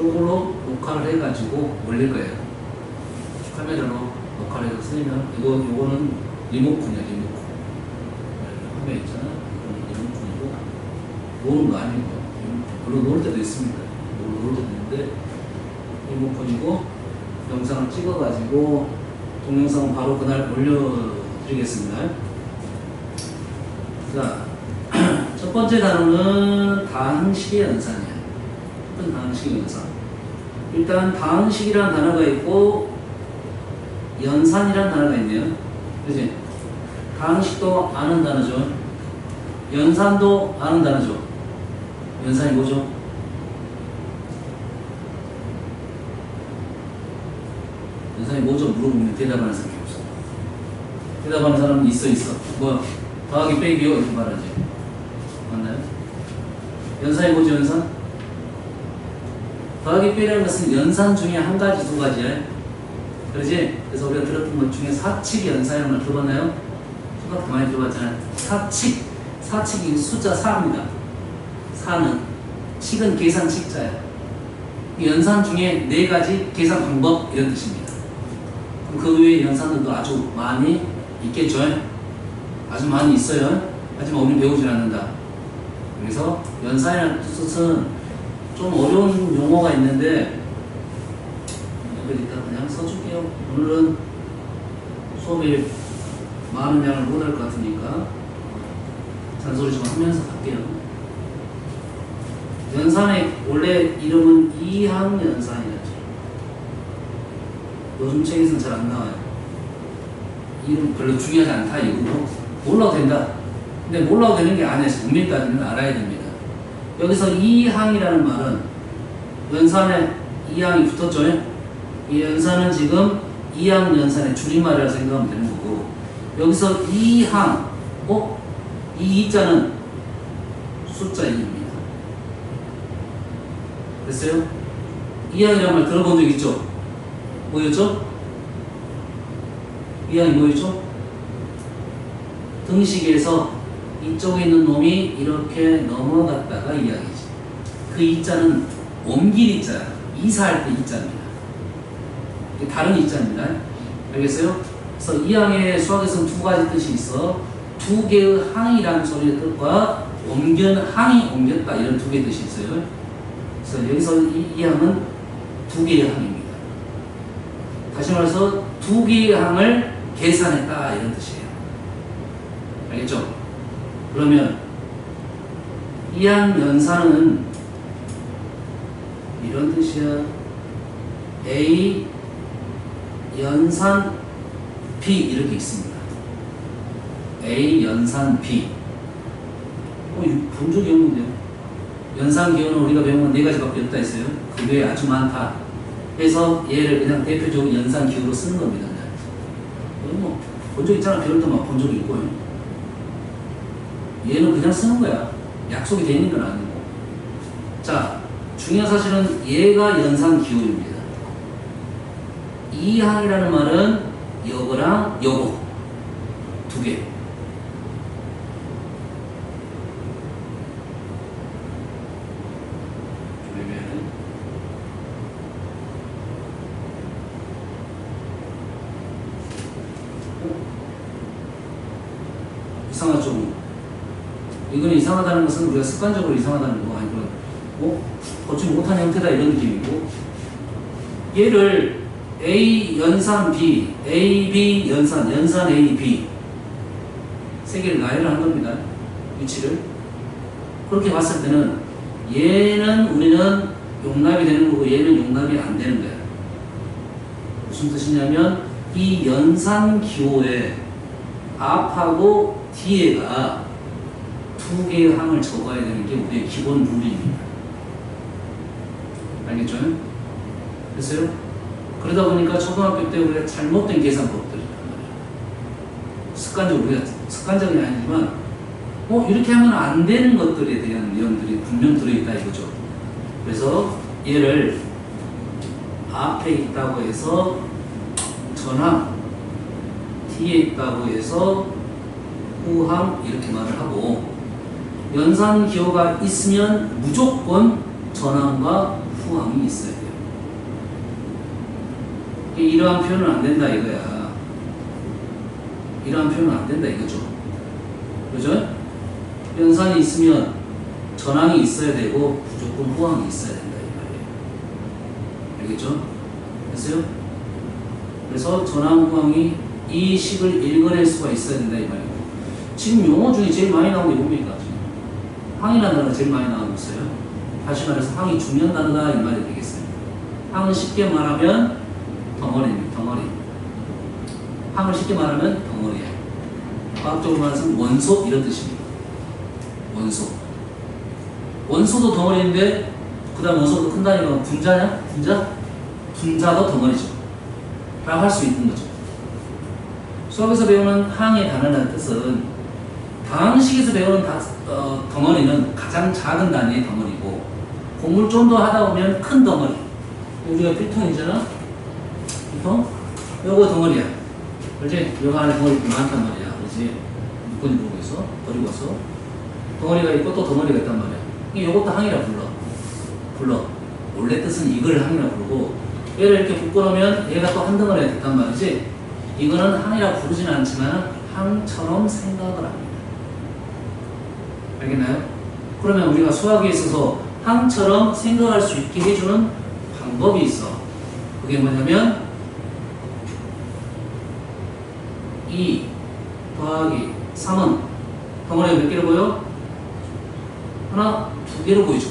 저걸로 녹화를 해가지고 올릴 거예요. 카메라로 녹화를 해서 쓰면 요거는 리모컨이야, 리모컨. 화면 있잖아. 리모컨이고 노는 거 아니고 물론 놀 때도 있습니다. 놀 때도 있는데 리모컨이고 영상을 찍어가지고 동영상 바로 그날 올려드리겠습니다. 자, 첫 번째 단어는 다항식의 연산이에요. 어떤 다항식의 연산? 일단 다항식이라는 단어가 있고 연산이라는 단어가 있네요. 그치? 다항식도 아는 단어죠. 연산도 아는 단어죠. 연산이 뭐죠? 연산이 뭐죠? 물어보면 대답하는 사람이 없어. 대답하는 사람은 있어. 뭐 더하기 빼기요 이렇게 말하지. 맞나요? 연산이 뭐죠? 연산? 더하기 빼기라는 것은 연산 중에 한 가지, 두 가지야. 그러지? 그래서 우리가 들었던 것 중에 사칙 연산이라는 걸 들어봤나요? 초등학교 많이 들어봤잖아요. 사칙이 숫자 4입니다. 4는 칙은 계산 칙자야. 연산 중에 네 가지 계산 방법 이런 뜻입니다. 그 외에 연산들도 아주 많이 있겠죠? 아주 많이 있어요. 하지만 우리는 배우질 않는다. 그래서 연산이라는 뜻은 좀 어려운 용어가 있는데 그러니까 그냥 써줄게요. 오늘은 수업에 많은 양을 못 할 것 같으니까 잔소리 좀 하면서 갈게요. 연산의 원래 이름은 이항연산이라죠. 요즘 책에서는 잘 안 나와요. 이름 별로 중요하지 않다 이거고 몰라도 된다. 근데 몰라도 되는 게 아니에요. 정밀 따지면 알아야 됩니다. 여기서 이항이라는 말은 연산에 이항이 붙었죠. 이 연산은 지금 이항연산의 줄임말이라 생각하면 되는 거고 여기서 이항 이 이자는 숫자 2입니다. 됐어요? 이항이라는 말 들어본 적 있죠? 뭐였죠? 이항이 뭐였죠? 등식에서 이쪽에 있는 놈이 이렇게 넘어갔다가 이항이지. 그 이자는 옮길 이자야. 이사할 때 이자입니다. 다른 이자입니다. 알겠어요? 그래서 이항의 수학에서는 두 가지 뜻이 있어. 두 개의 항이라는 소리의 뜻과 항이 옮겼다 이런 두 개의 뜻이 있어요. 그래서 여기서 이 항은 두 개의 항입니다. 다시 말해서 두 개의 항을 계산했다 이런 뜻이에요. 알겠죠? 그러면 이항 연산은 이런 뜻이야. A 연산 B 이렇게 있습니다. A 연산 B. 본 적이 없는데요. 연산 기호는 우리가 배운 건 네 가지밖에 없다 했어요. 그 외에 아주 많다. 그래서 얘를 그냥 대표적으로 연산 기호로 쓰는 겁니다. 본 적 있잖아. 배울 때만 본 적이 있고요. 얘는 그냥 쓰는 거야. 약속이 돼 있는 건 아니고. 자, 중요한 사실은 얘가 연산 기호입니다. 이항이라는 말은 요거랑 요거 두 개. 이상하죠? 이거는 이상하다는 것은 우리가 습관적으로 이상하다는 거 아니고 걷지 못한 형태다 이런 느낌이고 얘를 A 연산 B, A, B 연산 A, B 세 개를 나열을 한 겁니다. 위치를 그렇게 봤을 때는 얘는 우리는 용납이 되는 거고 얘는 용납이 안 되는 거야. 무슨 뜻이냐면 이 연산 기호에 앞하고 뒤에가 두 개의 항을 적어야 되는 게 우리의 기본 룰입니다. 알겠죠? 됐어요? 그러다 보니까 초등학교 때 우리가 잘못된 계산법들이 습관적이 아니지만 이렇게 하면 안 되는 것들에 대한 내용들이 분명 들어있다 이거죠. 그래서 얘를 앞에 있다고 해서 전항, 뒤에 있다고 해서 후항 이렇게 말을 하고 연산 기호가 있으면 무조건 전항과 후항이 있어야 돼요. 이러한 표현은 안 된다 이거야. 이러한 표현은 안 된다 이거죠. 그죠? 연산이 있으면 전항이 있어야 되고 무조건 후항이 있어야 된다 이 말이에요. 알겠죠? 됐어요? 그래서 전항, 후항이 이 식을 읽어낼 수가 있어야 된다 이 말이에요. 지금 용어 중에 제일 많이 나오는 게 뭡니까? 항이라는 단어가 제일 많이 나오고 있어요. 다시 말해서 항이 중요한 단어다 이 말이 되겠어요. 항은 쉽게 말하면 덩어리입니다. 덩어리. 항을 쉽게 말하면 덩어리예요. 과학적으로 말해서 원소 이런 뜻입니다. 원소. 원소도 덩어리인데 그 다음 원소도 큰 단위가 분자냐? 분자? 분자도 덩어리죠. 라고 할 수 있는 거죠. 수학에서 배우는 항의 단어라는 뜻은 방식에서 배우는 덩어리는 가장 작은 단위의 덩어리고 공부를 좀 더 하다 보면 큰 덩어리. 우리가 필통이잖아. 필통? 요거 덩어리야. 그렇지? 요거 안에 덩어리 많단 말이야. 그렇지? 묶어니 보고 있어. 버리고서 덩어리가 있고 또 덩어리가 있단 말이야. 요것도 항이라 불러. 원래 뜻은 이걸 항이라 부르고 얘를 이렇게 묶어놓으면 얘가 또 한 덩어리가 됐단 말이지. 이거는 항이라 부르지는 않지만 항처럼 생각을 합니다. 알겠나요? 그러면 우리가 수학에 있어서 항처럼 생각할 수 있게 해주는 방법이 있어. 그게 뭐냐면 2 더하기 3은 덩어리가 몇 개로 보여? 하나, 두 개로 보이죠.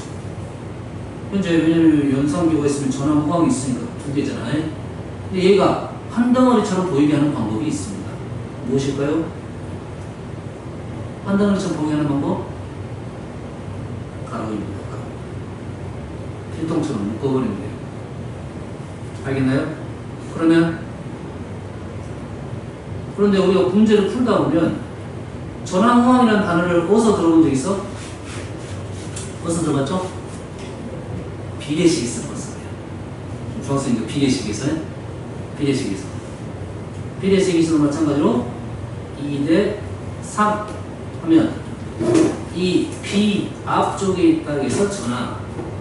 현재 왜냐면 연산비가 있으면 전항, 후항이 있으니까 두 개잖아요. 근데 얘가 한 덩어리처럼 보이게 하는 방법이 있습니다. 무엇일까요? 한 덩어리처럼 보이게 하는 방법? 가로입니다. 가로. 필통처럼 묶어버리면 돼요. 알겠나요? 그런데 우리가 문제를 풀다 보면 전항, 후항이라는 단어를 어디서 들어본 적 있어? 어디서 들어봤죠? 비례식에서 봤어요. 중학생이니까 비례식에서는 마찬가지로 2대 3 하면 이 B 앞쪽에 있다 해서 전항,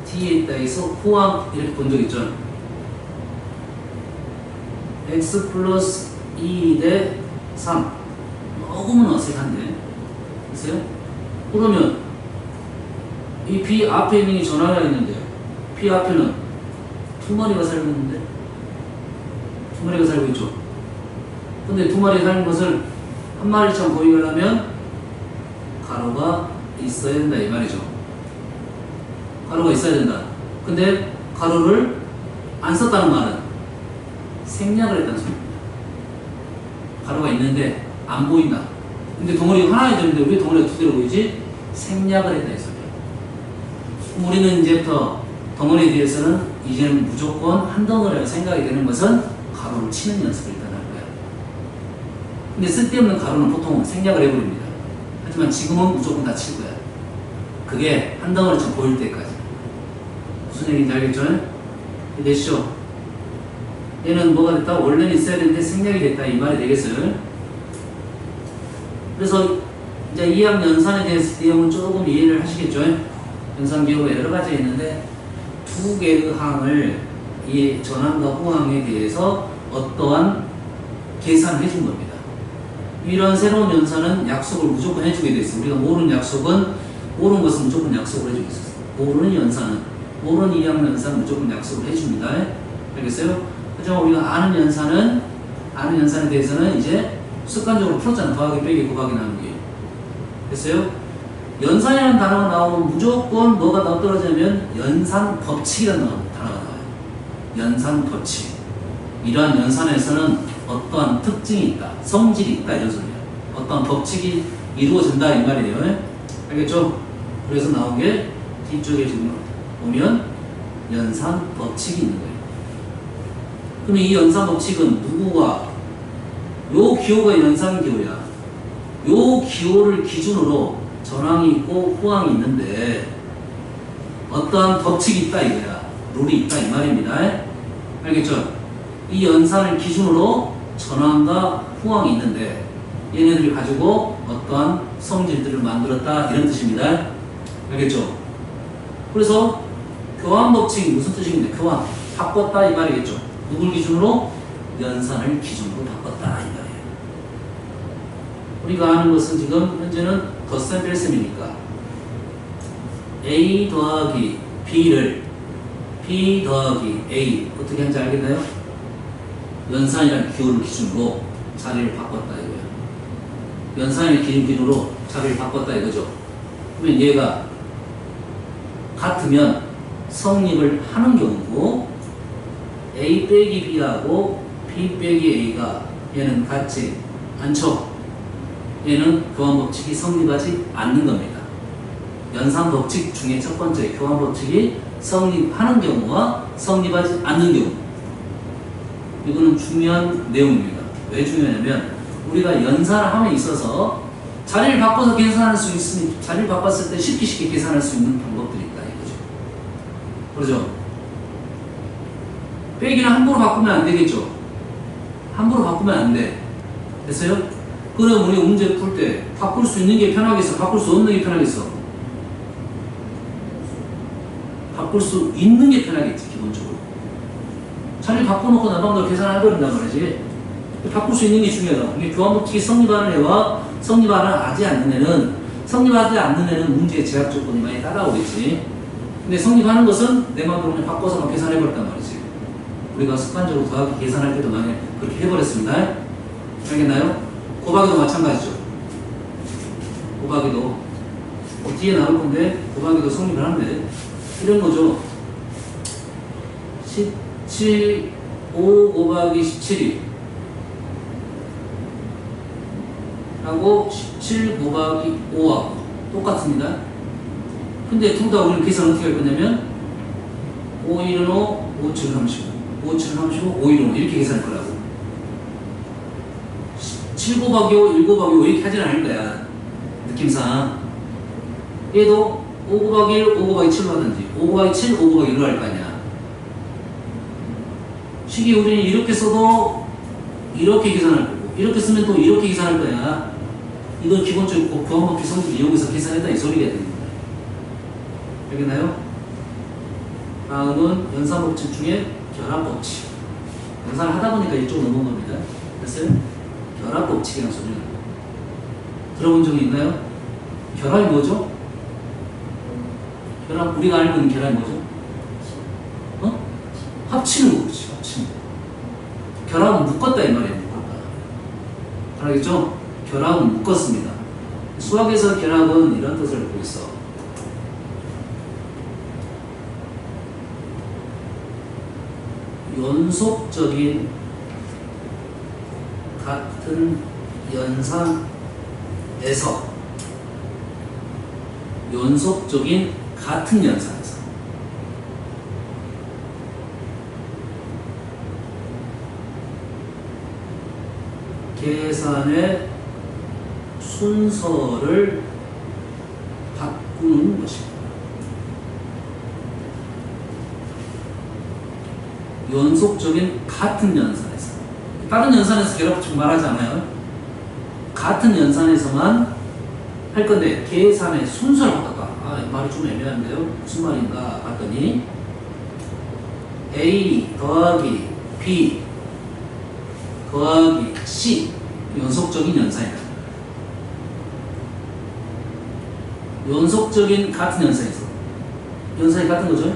D에 있다 해서 후항 이렇게 본 적 있죠? X 플러스 2대 3 너무나 어색한데 보세요? 그러면 이 B 앞에 있는 게 전항이라 했는데요. B 앞에는 두 마리가 살고 있는데 두 마리가 살고 있죠. 근데 두 마리 사는 것을 한 마리처럼 보이게 하려면 가로가 있어야 된다 이 말이죠. 가로가 있어야 된다. 근데 가로를 안 썼다는 말은 생략을 했다는 소리입니다. 가로가 있는데 안 보인다. 근데 덩어리가 하나야 되는데 왜 덩어리가 두 개로 보이지? 생략을 했다 이 소리야. 그럼 우리는 이제부터 덩어리에 대해서는 이제는 무조건 한 덩어리라고 생각이 되는 것은 가로를 치는 연습을 일단 할 거야. 근데 쓸데없는 가로는 보통 생략을 해버립니다. 하지만 지금은 무조건 다 칠 거야. 그게 한 덩어리처럼 보일 때까지. 무슨 얘기인지 알겠죠? 되시죠? 얘는 뭐가 됐다? 원래는 있어야 되는데 생략이 됐다 이 말이 되겠어요? 그래서 이제 이항 연산에 대해서 내용은 조금 이해를 하시겠죠? 연산 기호가 여러 가지 있는데 두 개의 항을 이 전항과 후항에 대해서 어떠한 계산을 해준 겁니다. 이런 새로운 연산은 약속을 무조건 해주게 돼 있어요. 우리가 모르는 것은 무조건 약속을 해주고 있었어요. 모르는 연산은, 모르는 이항 연산은 무조건 약속을 해줍니다. 알겠어요? 하지만 우리가 아는 연산에 대해서는 이제 습관적으로 풀었잖아. 더하기, 빼기, 곱하기, 나누기. 됐어요? 연산이라는 단어가 나오면 무조건 뭐가 떨어지냐면 연산 법칙이라는 단어가 나와요. 연산 법칙. 이러한 연산에서는 어떠한 특징이 있다, 성질이 있다 이런 소리야. 어떠한 법칙이 이루어진다 이 말이에요. 알겠죠? 그래서 나온 게 뒤쪽에 지금 보면 연산 법칙이 있는 거예요. 그럼 이 연산 법칙은 누구가 요 기호가 연산 기호야. 요 기호를 기준으로 전항이 있고 후항이 있는데 어떠한 법칙이 있다 이거야. 룰이 있다 이 말입니다. 알겠죠? 이 연산을 기준으로 전항과 후항이 있는데 얘네들이 가지고 어떠한 성질들을 만들었다 이런 뜻입니다. 알겠죠? 그래서 교환 법칙이 무슨 뜻인데? 교환. 바꿨다 이 말이겠죠. 누굴 기준으로? 연산을 기준으로 바꿨다 이 말이에요. 우리가 아는 것은 지금 현재는 덧셈 뺄셈이니까 A 더하기 B를 B 더하기 A 어떻게 하는지 알겠나요? 연산이라는 기호를 기준으로 자리를 바꿨다 이거예요. 연산의 기준으로 자리를 바꿨다 이거죠. 그러면 얘가 같으면 성립을 하는 경우고 A 빼기 B하고 B 빼기 A가 얘는 같지 않죠. 얘는 교환법칙이 성립하지 않는 겁니다. 연산법칙 중에 첫 번째 교환법칙이 성립하는 경우와 성립하지 않는 경우, 이거는 중요한 내용입니다. 왜 중요하냐면 우리가 연산함에 있어서 자리를 바꿔서 계산할 수 있으니 자리를 바꿨을 때 쉽게 계산할 수 있는 방법들이 있다 이거죠. 그렇죠? 빼기는 함부로 바꾸면 안 되겠죠. 함부로 바꾸면 안 돼. 됐어요? 그럼 우리 문제 풀 때 바꿀 수 있는 게 편하겠어? 바꿀 수 없는 게 편하겠어? 바꿀 수 있는 게 편하겠지, 기본적으로. 자리 바꿔놓고 나방대로 계산해버린단 말이지. 바꿀 수 있는 게 중요하다. 이게 교환법칙이 성립하는 애와 성립하지 않는 애는, 성립하지 않는 애는 문제의 제약 조건이 많이 따라오겠지. 근데 성립하는 것은 내 마음대로 그냥 바꿔서 막 계산해버렸단 말이지. 우리가 습관적으로 더하기 계산할 때도 많이 그렇게 해버렸습니다. 알겠나요? 곱하기도 마찬가지죠. 곱하기도 뒤에 나올 건데 곱하기도 성립을 하는데 이런 거죠. 5 곱하기 17이 하고 17 곱하기 5하고 똑같습니다. 근데 둘 다 우리는 계산 어떻게 할 거냐면 5, 1은 5, 5, 7은 35 5, 7은 35, 5, 1은 5 이렇게 계산할 거라고. 7 곱하기 5, 1 곱하기 5 이렇게 하진 않을 거야. 느낌상. 얘도 5 곱하기 1, 5 곱하기 7로 하든지 5 곱하기 7, 5 곱하기 1로 할 거 아니야. 식이 우리는 이렇게 써도 이렇게 계산할 거고 이렇게 쓰면 또 이렇게 계산할 거야. 이건 기본적으로 교환법칙 성립을 이용해서 계산했다 이 소리가 되는 거야. 알겠나요? 다음은 연산법칙 중에 결합법칙. 연산을 하다 보니까 이쪽 넘어온 겁니다. 됐어요? 결합법칙이라는 소리는 들어본 적이 있나요? 결합이 뭐죠? 결합, 우리가 알고 있는 결합이 뭐죠? 어? 합치는 거지, 합치는 거. 결합은 묶었다 이 말이에요, 묶었다. 알겠죠? 결합은 묶었습니다. 수학에서 결합은 이런 뜻을 갖고 있어. 연속적인 같은 연산에서 연속적인 같은 연산에서 계산의 순서를 바꾸는 것입니다. 연속적인 같은 연산에서 다른 연산에서 결합법칙 말하지 않아요. 같은 연산에서만 할 건데 계산의 순서를 바꿨다. 아, 말이 좀 애매한데요. 무슨 말인가 봤더니 A 더하기 B 더하기 C 연속적인 연산이다. 연속적인 같은 연산에서 연산이 같은 거죠.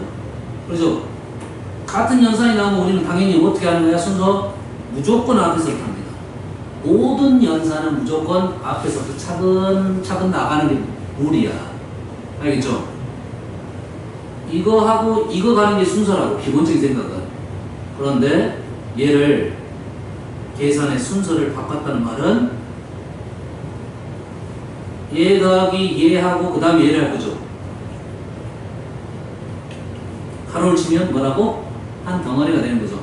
그렇죠? 같은 연산이 나오면 우리는 당연히 어떻게 하는 거야? 순서 무조건 앞에서부터 합니다. 모든 연산은 무조건 앞에서부터 차근차근 나가는 게 룰이야. 알겠죠? 이거 하고 이거 가는 게 순서라고, 기본적인 생각은. 그런데 얘를 계산의 순서를 바꿨다는 말은 얘 더하기 얘하고 그 다음에 얘를 할 거죠. 가로를 치면 뭐라고? 한 덩어리가 되는 거죠.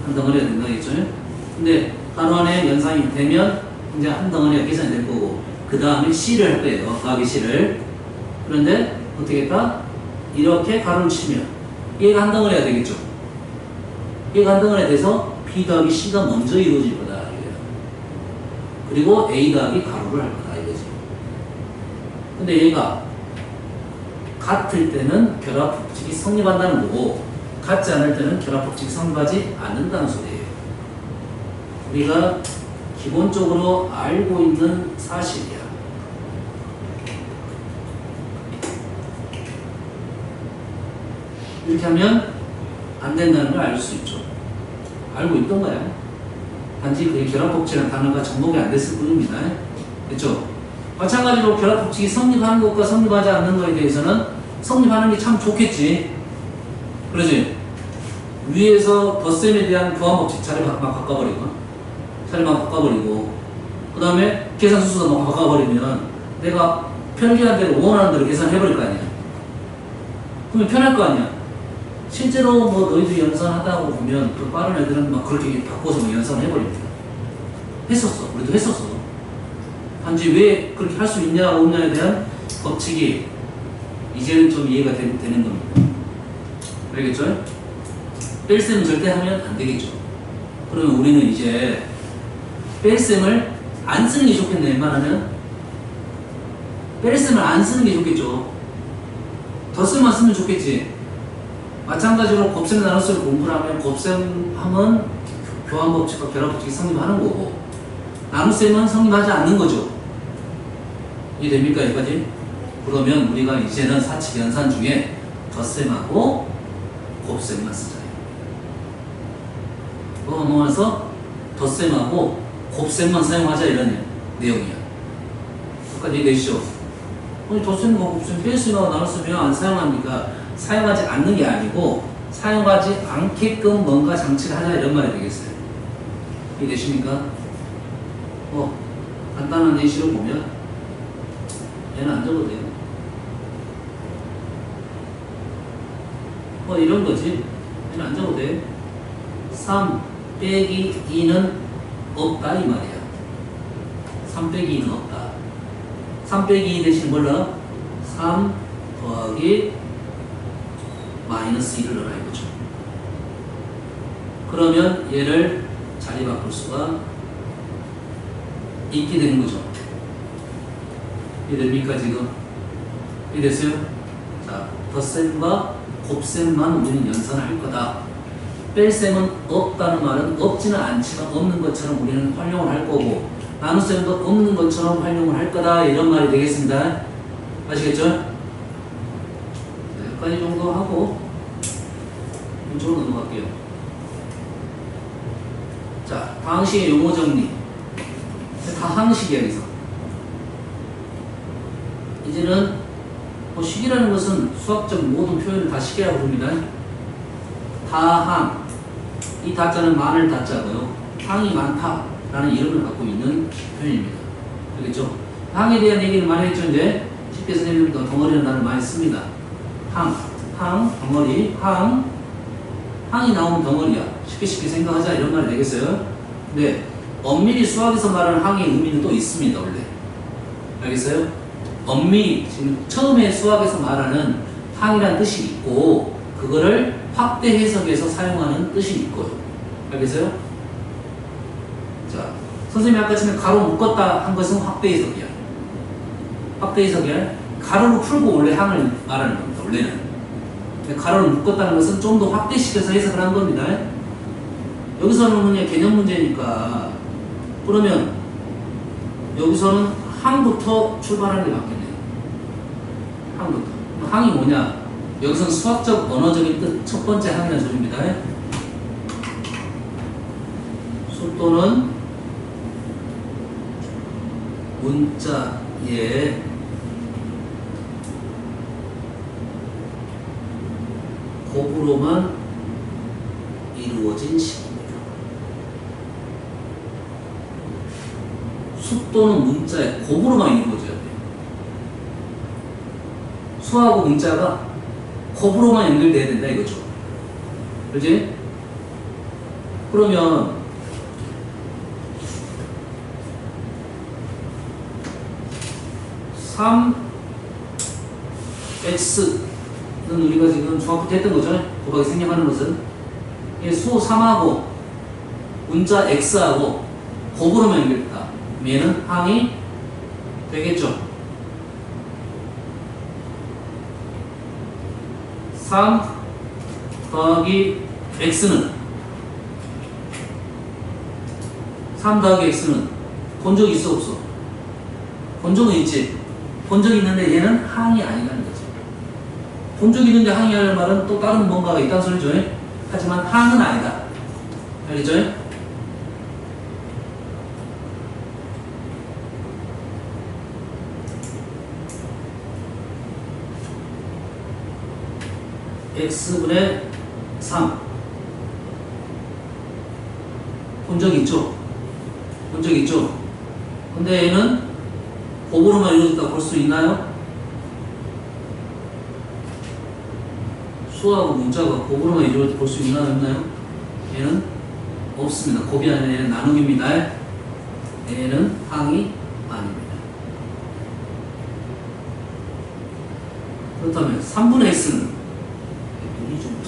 한 덩어리가 된다겠죠. 근데 가로 안에 연산이 되면 이제 한 덩어리가 계산이 될 거고 그 다음에 C를 할 거예요. 더하기 C를. 그런데 어떻게 할까? 이렇게 가로를 치면 얘가 한 덩어리가 되겠죠. 얘가 한 덩어리가 돼서 B 더하기 C가 먼저 이루어질 거다. 이거예요. 그리고 A 더하기 가로를 할 거다. 이거지. 근데 얘가 같을 때는 결합법칙이 성립한다는 거고 같지 않을 때는 결합법칙이 성립하지 않는다는 소리예요. 우리가 기본적으로 알고 있는 사실이야. 이렇게 하면 안 된다는 걸 알 수 있죠. 알고 있던 거야. 단지 그게 결합법칙이라는 단어가 접목이 안 됐을 뿐입니다. 그렇죠? 마찬가지로 결합법칙이 성립하는 것과 성립하지 않는 것에 대해서는 성립하는 게 참 좋겠지. 그러지? 위에서 덧셈에 대한 교환법칙 자리만 막 바꿔버리고 그 다음에 계산수수도 막 바꿔버리면 내가 편리한 대로 원하는 대로 계산해버릴 거 아니야. 그러면 편할 거 아니야. 실제로 뭐 너희들 연산하다고 보면 그 빠른 애들은 막 그렇게 바꿔서 뭐 연산해버립니다. 했었어. 우리도 했었어. 단지 왜 그렇게 할 수 있냐 없냐에 대한 법칙이 이제는 좀 이해가 되는 겁니다. 알겠죠? 뺄셈은 절대 하면 안 되겠죠. 그러면 우리는 이제 뺄셈을 안 쓰는 게 좋겠네. 웬만하면 뺄셈을 안 쓰는 게 좋겠죠. 덧셈만 쓰면 좋겠지. 마찬가지로 곱셈 나눗셈을 공부를 하면 곱셈하면 교환법칙과 결합법칙이 성립하는 거고 나눗셈은 성립하지 않는 거죠. 이해됩니까? 여기까지? 그러면 우리가 이제는 사칙 연산 중에 덧셈하고 곱셈만 쓰자. 넘어가서 덧셈하고 곱셈만 사용하자 이런 내용이야. 여기까지 이해되시죠? 덧셈과 곱셈, 뺄셈하고 나눗셈이요 안 사용합니까? 사용하지 않는 게 아니고 사용하지 않게끔 뭔가 장치를 하자 이런 말이 되겠어요. 이해되십니까? 간단한 예시를 보면 얘는 안 적어도 돼요. 이런 거지. 얘는 안 적어도 돼. 3 빼기 2는 없다 이 말이야. 3 빼기 2는 없다. 3 빼기 2 대신 몰라? 3 더하기 마이너스 1을 넣어라 이거죠. 그러면 얘를 자리 바꿀 수가 있게 되는 거죠. 이해됩니까 지금? 이해됐어요? 자, 덧셈과 곱셈만 우리는 연산할 거다. 뺄셈은 없다는 말은 없지는 않지만 없는 것처럼 우리는 활용을 할 거고 나눗셈도 없는 것처럼 활용을 할 거다 이런 말이 되겠습니다. 아시겠죠? 여기까지 정도 하고 이쪽으로 넘어갈게요. 자, 다항식의 용어 정리. 다항식이야 여기서. 이제는 식이라는 것은 수학적 모든 표현을 다 식이라고 부릅니다. 다항. 이 다자는 많을 다자고요. 항이 많다라는 이름을 갖고 있는 표현입니다. 알겠죠? 항에 대한 얘기는 많이 했죠. 이제 쉽게 선생님도 덩어리라는 단어를 많이 씁니다. 항, 덩어리, 항이 나오면 덩어리야. 쉽게 생각하자 이런 말이 되겠어요? 근데 엄밀히 수학에서 말하는 항의 의미는 또 있습니다. 원래. 알겠어요? 엄밀히 지금 처음에 수학에서 말하는 항이라는 뜻이 있고 그거를 확대 해석해서 사용하는 뜻이 있고요. 알겠어요? 자, 선생님이 아까 전에 가로 묶었다 한 것은 확대 해석이야. 확대 해석이야. 가로로 풀고 원래 항을 말하는 겁니다. 원래는. 가로를 묶었다는 것은 좀 더 확대시켜서 해석을 한 겁니다. 여기서는 그냥 개념 문제니까 그러면 여기서는 항부터 출발하는 게 맞겠네요. 항부터. 항이 뭐냐? 여기서는 수학적 언어적인 뜻 첫 번째 항이라는 소리입니다. 속도는 문자의 곱으로만 이루어진 식입니다. 속도는 문자의 곱으로만 이루어져야 돼요. 수하고 문자가 곱으로만 연결돼야 된다 이거죠. 그렇지? 그러면 (3x는) 우리가 지금 중학교 때 했던 거죠. 곱하기 생략하는 것은 수 3하고 문자 x하고 곱으로만 연결됐다. 얘는 항이 되겠죠. 3 더하기 x는 3 더하기 x는 본 적 있어 없어? 본 적은 있지. 본 적 있는데 얘는 항이 아니라는 거지. 본 적 있는데 항이 아니라는 말은 또 다른 뭔가가 있다는 소리죠. 하지만 항은 아니다. 알겠죠? x분의 3 본 적 있죠? 본 적 있죠? 근데 얘는 곱으로만 이루어졌다 볼 수 있나요? 수하고 문자가 곱으로만 이루어졌다 볼 수 있나요? 없나요? 얘는 없습니다. 곱이 아니라 얘는 나누기입니다. 얘는 항이 아닙니다. 그렇다면 3분의 x는 눈이 좀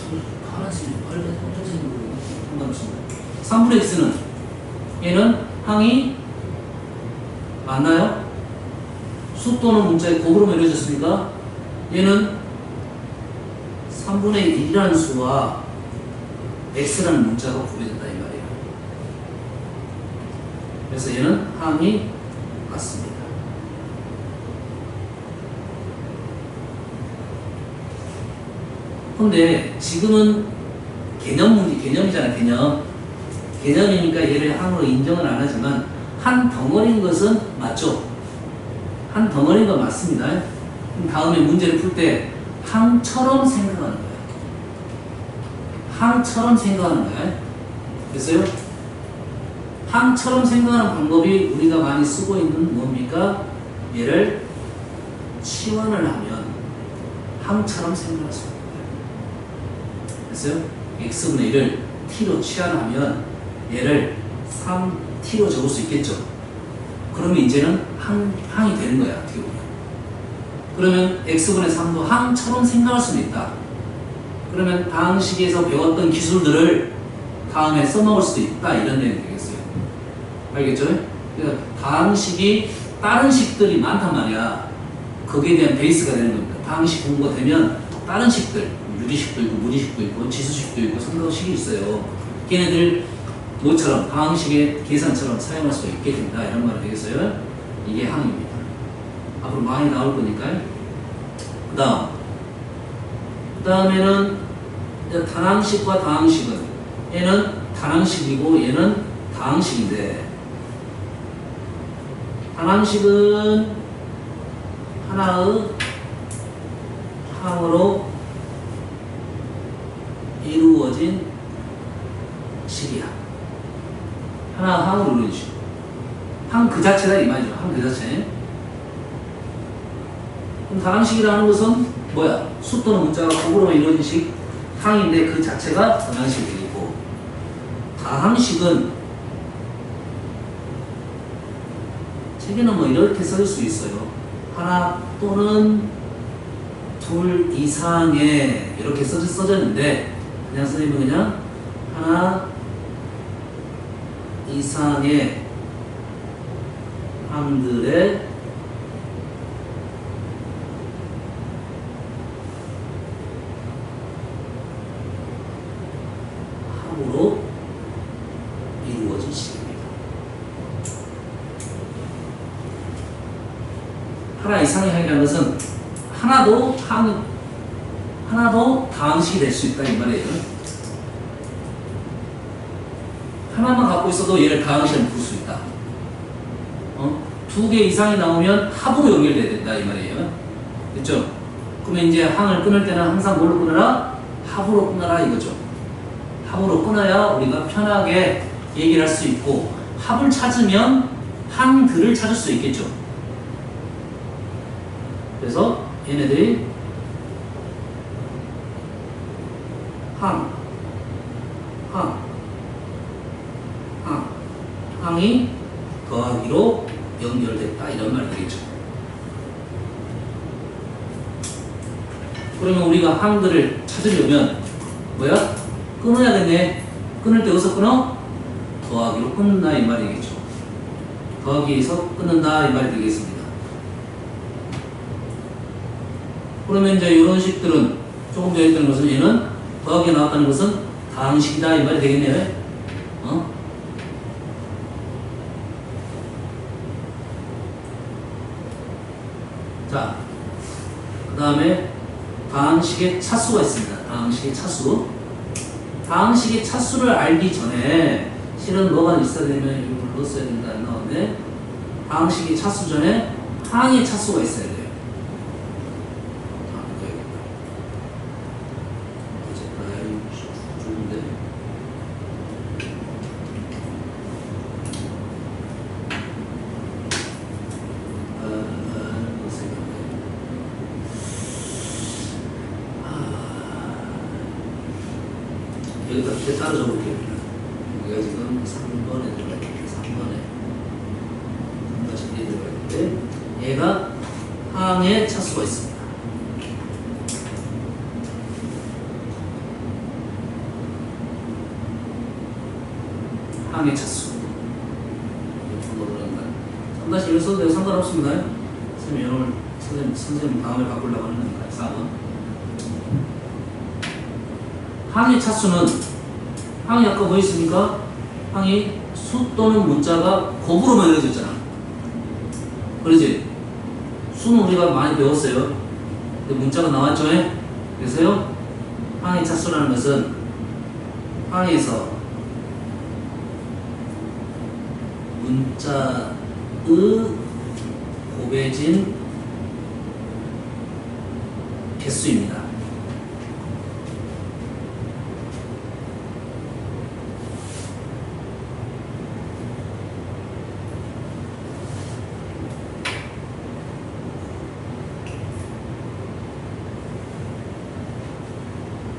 파란색이 빨간색으로 상관없습니다. 3분의 x는 얘는 항이 맞나요? 수 또는 문자의 곱으로만 이루어졌으니까 얘는 3분의 1이라는 수와 x라는 문자가 곱해진다 이 말이에요. 그래서 얘는 항이 맞습니다. 근데 지금은 개념이잖아, 개념. 개념이니까 얘를 항으로 인정을 안 하지만 한 덩어리인 것은 맞죠? 한 덩어리인 건 맞습니다. 그럼 다음에 문제를 풀 때 항처럼 생각하는 거예요. 항처럼 생각하는 거예요. 됐어요? 항처럼 생각하는 방법이 우리가 많이 쓰고 있는 뭡니까? 얘를 치환을 하면 항처럼 생각할 수 있는 거예요. 됐어요? x분의 1을 t로 치환하면 얘를 3t로 적을 수 있겠죠? 그러면 이제는 항이 되는 거야, 어떻게 보면. 그러면 x분의 3도 항처럼 생각할 수는 있다. 그러면 다항식에서 배웠던 기술들을 다음에 써먹을 수도 있다, 이런 내용이 되겠어요. 알겠죠? 그러니까 다항식이 다른 식들이 많단 말이야. 거기에 대한 베이스가 되는 겁니다. 다항식 공부가 되면 다른 식들, 유리식도 있고 무리식도 있고 지수식도 있고 삼각식이 있어요. 걔네들 뭐처럼 다항식의 계산처럼 사용할 수 있게 된다, 이런 말이 되겠어요. 이게 항입니다. 앞으로 많이 나올 거니까요. 그 다음에는 단항식과 다항식은 얘는 단항식이고 얘는 다항식인데, 단항식은 하나의 항으로 이루어진 식이야. 하나 항으로 이루어진 식. 항 그 자체다 이 말이죠. 항 그 자체. 그럼 다항식이라는 것은 뭐야? 수 또는 문자가 곱으로만 이루어진 식 항인데 그 자체가 다항식이 되고, 다항식은 책에는 뭐 이렇게 쓸 수 있어요. 하나 또는 둘 이상의 이렇게 써졌는데, 그냥 선생님은 그냥 하나 이상의 항들의 항으로 이루어진 식입니다. 하나 이상의 항이라는 것은 하나도 다항식이 될 수 있다 이 말이에요. 하나만 갖고 있어도 얘를 다항식으로 풀 수 있다. 두 개 이상이 나오면 합으로 연결돼야 된다 이 말이에요. 됐죠? 그러면 이제 항을 끊을 때는 항상 뭘로 끊어라? 합으로 끊어라 이거죠. 합으로 끊어야 우리가 편하게 얘기를 할 수 있고, 합을 찾으면 항들을 찾을 수 있겠죠. 그래서 얘네들이 항이 더하기로 연결됐다 이런 말이 되겠죠. 그러면 우리가 항들을 찾으려면 뭐야? 끊어야겠네. 끊을 때 어디서 끊어? 더하기로 끊는다 이 말이겠죠. 더하기에서 끊는다 이 말이 되겠습니다. 그러면 이제 이런 식들은 조금 되어 있다는 것은 얘는 더하기 나왔다는 것은 다항식이다 이 말이 되겠네요. 자, 그 다음에 다항식의 차수가 있습니다. 다항식의 차수. 다항식의 차수를 알기 전에 실은 뭐가 있어야 되면 이걸 넣었어야 된다 안 나오네. 다항식의 차수 전에 항의 차수가 있어야 돼요. 여기다 밑에 따로 적을게요. 여기가 지금 3번에 들어갈 때, 3번에. 3-1에 들어갈 때, 얘가 항의 차수가 있습니다. 항의 차수. 3-1 써도 되고 상관없습니다. 선생님 다음에 바꾸려고 하는 거니까 4번. 항의 차수는, 항이 아까 뭐 있습니까? 항이 수 또는 문자가 곱으로 이루어졌잖아. 그러지? 수는 우리가 많이 배웠어요. 근데 문자가 나왔죠? 그래서요, 항의 차수라는 것은 항에서 문자의 곱해진 개수입니다.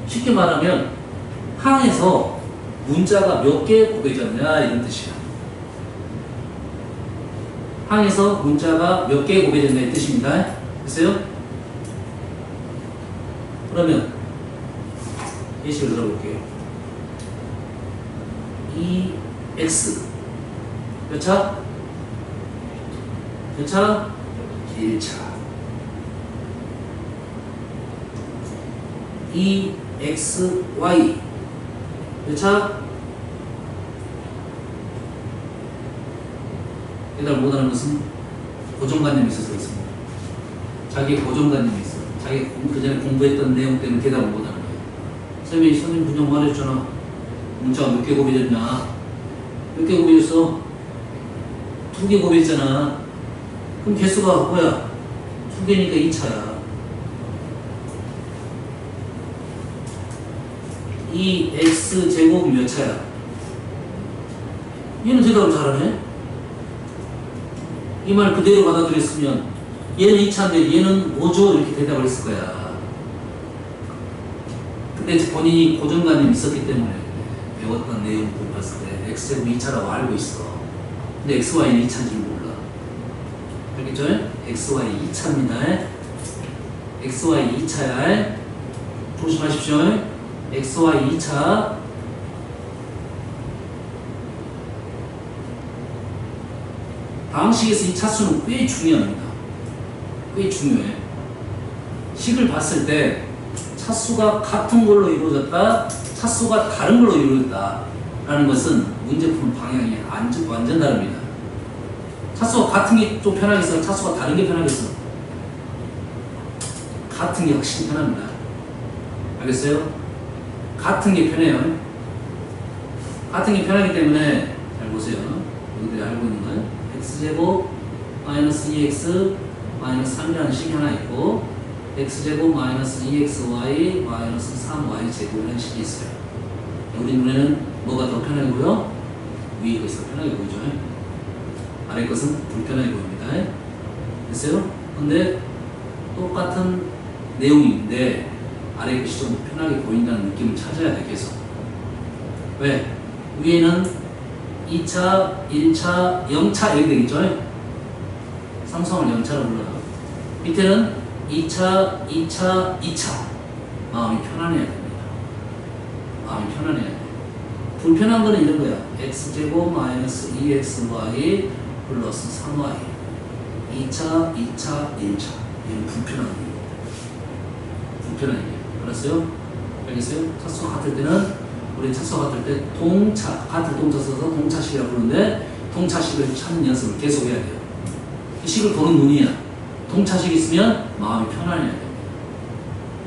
쉽게 말하면 항에서 문자가 몇 개 곱해졌냐 이런 뜻이야. 항에서 문자가 몇 개 곱해졌냐 이 뜻입니다. 됐어요? 그러면 예시를 들어볼게요. EX 몇 차? 몇 차? 1차. EXY 몇 차? 대답을 못하는 것은 고정관념이 있어서 그렇습니다. 자기의 고정관념이 있어. 자기 그 전에 공부했던 내용 때문에 대답을 못하는 거예요. 선생님 분명 말해줬잖아. 문자가 몇 개 곱해졌냐? 몇 개 곱해졌어? 2개 곱해졌잖아. 그럼 개수가 뭐야? 2개니까 2차야. 이 X제곱 몇 차야? 얘는 대답을 잘하네? 이 말 그대로 받아들였으면 얘는 2차인데 얘는 뭐죠? 이렇게 대답을 했을 거야. 근데 본인이 고정관념이 있었기 때문에 배웠던 내용을 봤을 때 X제곱 2차라고 알고 있어. 근데 XY는 2차인 줄 몰라. 알겠죠? XY 2차입니다. XY 2차야. 조심하십시오. XY 2차. 다항식에서 이 차수는 꽤 중요합니다. 꽤 중요해. 식을 봤을 때 차수가 같은 걸로 이루어졌다, 차수가 다른 걸로 이루어졌다 라는 것은 문제 푸는 방향이 완전 다릅니다. 차수가 같은 게 좀 편하겠어? 차수가 다른 게 편하겠어? 같은 게 확실히 편합니다. 알겠어요? 같은 게 편해요. 같은 게 편하기 때문에 잘 보세요. 여기들이 알고 있는 건 x제곱 마이너스 2x 마이너스 3이라는 식이 하나 있고 x제곱 마이너스 2xy 마이너스 3y 제곱이라는 식이 있어요. 우리 눈에는 뭐가 더 편하게 보여? 위에 것이 더 편하게 보이죠. 아래 것은 불편하게 보입니다. 됐어요? 근데 똑같은 내용인데 아래 것이 좀 편하게 보인다는 느낌을 찾아야 돼, 계속. 왜? 위에는 2차, 1차, 0차 이렇게 되겠죠? 삼성을 0차로 불러요. 밑에는 2차, 2차, 2차. 마음이 편안해야 됩니다. 마음이 편안해야 돼. 불편한 거는 이런 거야. x제곱 마이너스 2xy 플러스 3y. 2차, 2차, 1차. 이건 불편한 거예요. 불편한 얘기예요. 알았어요? 알겠어요? 차수가 같을 때는 우리 차수가 같을 때 동차, 같은 동차 써서 동차식이라고 부르는데 동차식을 찾는 연습을 계속 해야 돼요. 이 식을 보는 눈이야. 동차식 있으면 마음이 편안해야 돼요.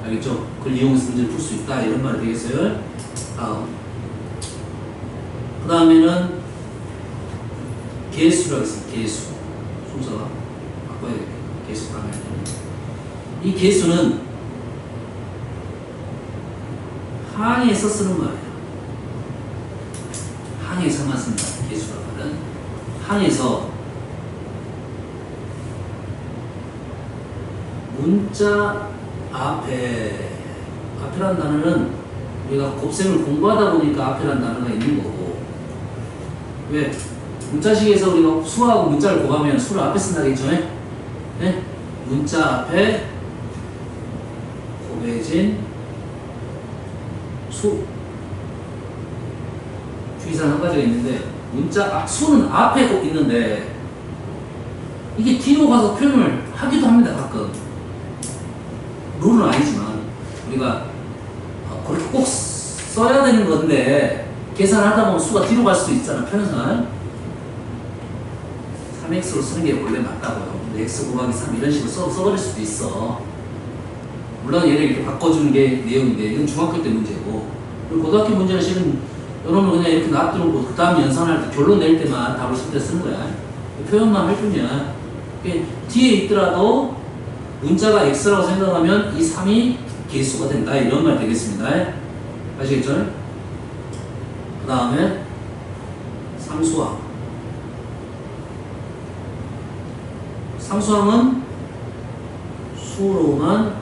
알겠죠? 그걸 이용해서 문제를 풀 수 있다 이런 말이 되겠어요? 그 다음에는 개수라고 했습니다. 개수. 순서가 바꿔야 돼요. 개수 가면 이 개수는 항에서 쓰는 말이에요. 항에서만 쓴다. 개수라고 하는 항에서 문자 앞에라는 단어는 우리가 곱셈을 공부하다 보니까 앞에라는 단어가 있는 거고, 왜? 문자식에서 우리가 수하고 문자를 곱하면 수를 앞에 쓴다겠죠? 네? 문자 앞에 곱해진 수. 주의사항 한 가지가 있는데, 수는 앞에 꼭 있는데, 이게 뒤로 가서 표현을 하기도 합니다, 가끔. 룰은 아니지만, 우리가 그렇게 꼭 써야 되는 건데, 계산하다 보면 수가 뒤로 갈 수도 있잖아, 표현상. 3x로 쓰는 게 원래 맞다고요. 근데 x 곱하기 3 이런 식으로 써버릴 수도 있어. 물론 얘를 이렇게 바꿔주는 게 내용인데, 이건 중학교 때 문제고, 그리고 고등학교 문제는 실은 여러분 그냥 이렇게 놔두고 그 다음 연산할 때 결론 낼 때만 답을 쓸 때 쓰는 거야. 표현만 할 뿐이야. 뒤에 있더라도 문자가 x라고 생각하면 이 3이 개수가 된다 이런 말 되겠습니다. 아시겠죠? 그 다음에 상수항. 상수항은 수로만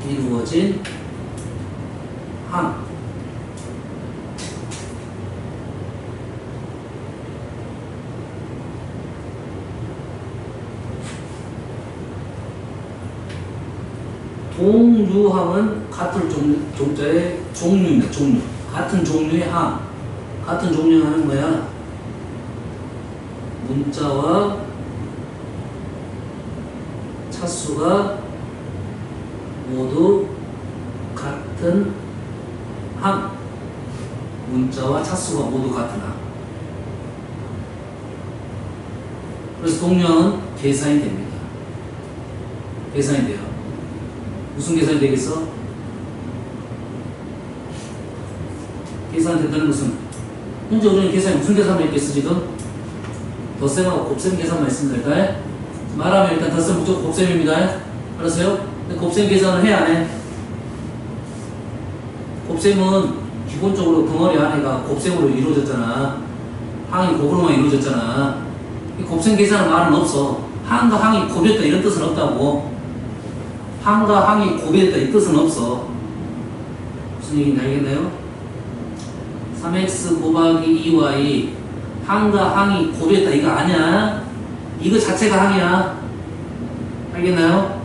이루어진 항. 동류항은 같은 종자의 종류입니다. 종류. 같은 종류의 항. 같은 종류의 항은 뭐야? 문자와 차수가 모두 같은 항. 문자와 차수가 모두 같은 항. 그래서 동류항은 계산이 됩니다. 계산이 돼요. 무슨 계산이 되겠어? 계산이 된다는 것은 현재 우리는 계산이 무슨 계산만 있겠어 지금? 덧셈하고 곱셈 계산만 있으면 될까요? 말하면 일단 덧셈 무조건 곱셈입니다. 알았어요? 근데 곱셈 계산을 해 안 해? 곱셈은 기본적으로 덩어리 안에가 곱셈으로 이루어졌잖아. 항이 곱으로만 이루어졌잖아. 이 곱셈 계산은 말은 없어. 항과 항이 곱이었다 이런 뜻은 없다고. 항과 항이 곱이었다 이 뜻은 없어. 무슨 얘기인지 알겠나요? 3x 곱하기 2y 항과 항이 곱이었다 이거 아니야. 이거 자체가 항이야. 알겠나요?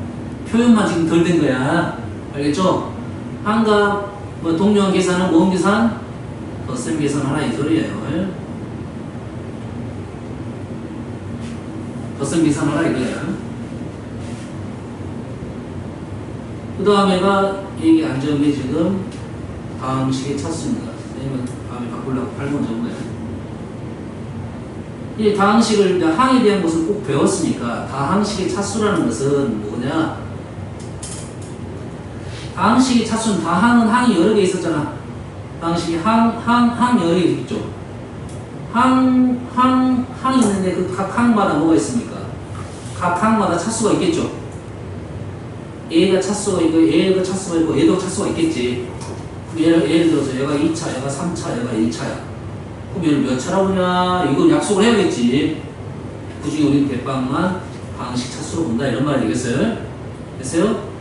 표현만 지금 덜 된 거야. 알겠죠? 항과 동류항 계산은 모음 계산? 덧셈 계산 하나 이 소리예요. 덧셈 계산 하나 이거야. 그 다음에가 이게 안 적은 게 지금 다항식의 차수입니다. 선생님은 다음에 바꾸려고 8번 적은 거예요. 이 다항식을, 항에 대한 것을 꼭 배웠으니까 다항식의 차수라는 것은 뭐냐? 다항식의 차수는 다항은 항이 여러 개 있었잖아. 다항식이 항 여러 개 있죠. 항이 있는데 그 각 항마다 뭐가 있습니까? 각 항마다 차수가 있겠죠. 얘가 차수가 있고 얘가 차수가 있고 얘도 차수가 있겠지. 예를 들어서 얘가 2차, 얘가 3차, 얘가 1차야. 그럼 얘를 몇 차라고 하냐? 이건 약속을 해야겠지. 그 중에 우리는 대빵만 방식 차수로 본다 이런 말이 되겠어요? 됐어요?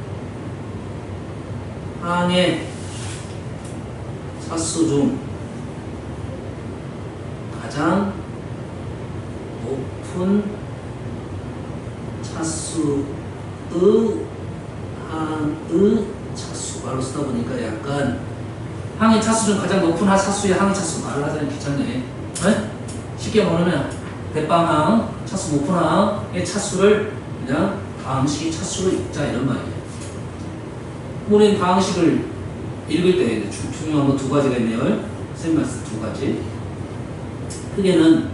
항의 차수 중 가장 높은 차수의 항의 차수 말로 쓰다 보니까 약간 항의 차수 중 가장 높은 차수의 항의 차수 말을 하자니 귀찮네. 네? 쉽게 말하면 대빵항 차수 높은 항의 차수를 그냥 다항식의 차수로 읽자 이런 말이에요. 우리는 다항식을 읽을 때 중요한 거 두 가지가 있네요. 선생님 말씀 두 가지. 크게는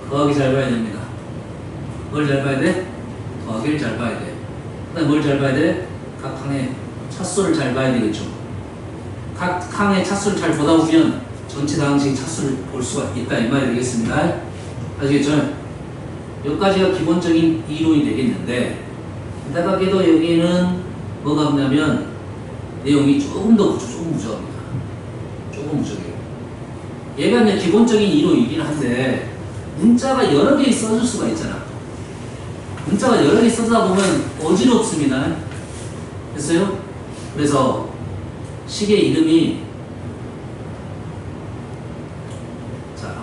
더하기 잘 봐야 됩니다. 뭘 잘 봐야 돼? 더하기를 잘 봐야 돼. 그 다음에 뭘 잘 봐야 돼? 각 항의 차수를 잘 봐야 되겠죠. 각 항의 차수를 잘 보다 보면 전체 다항식의 차수를 볼 수가 있다 이 말이 되겠습니다. 아시겠죠? 여기까지가 기본적인 이론이 되겠는데 안타깝게도 여기는 뭐가 없냐면 내용이 조금 부족합니다. 조금 부족해요. 얘가 이제 기본적인 이론이긴 한데 문자가 여러 개 써줄 수가 있잖아. 문자가 여러 개 써다 보면 어지럽습니다. 됐어요? 그래서 식의 이름이 자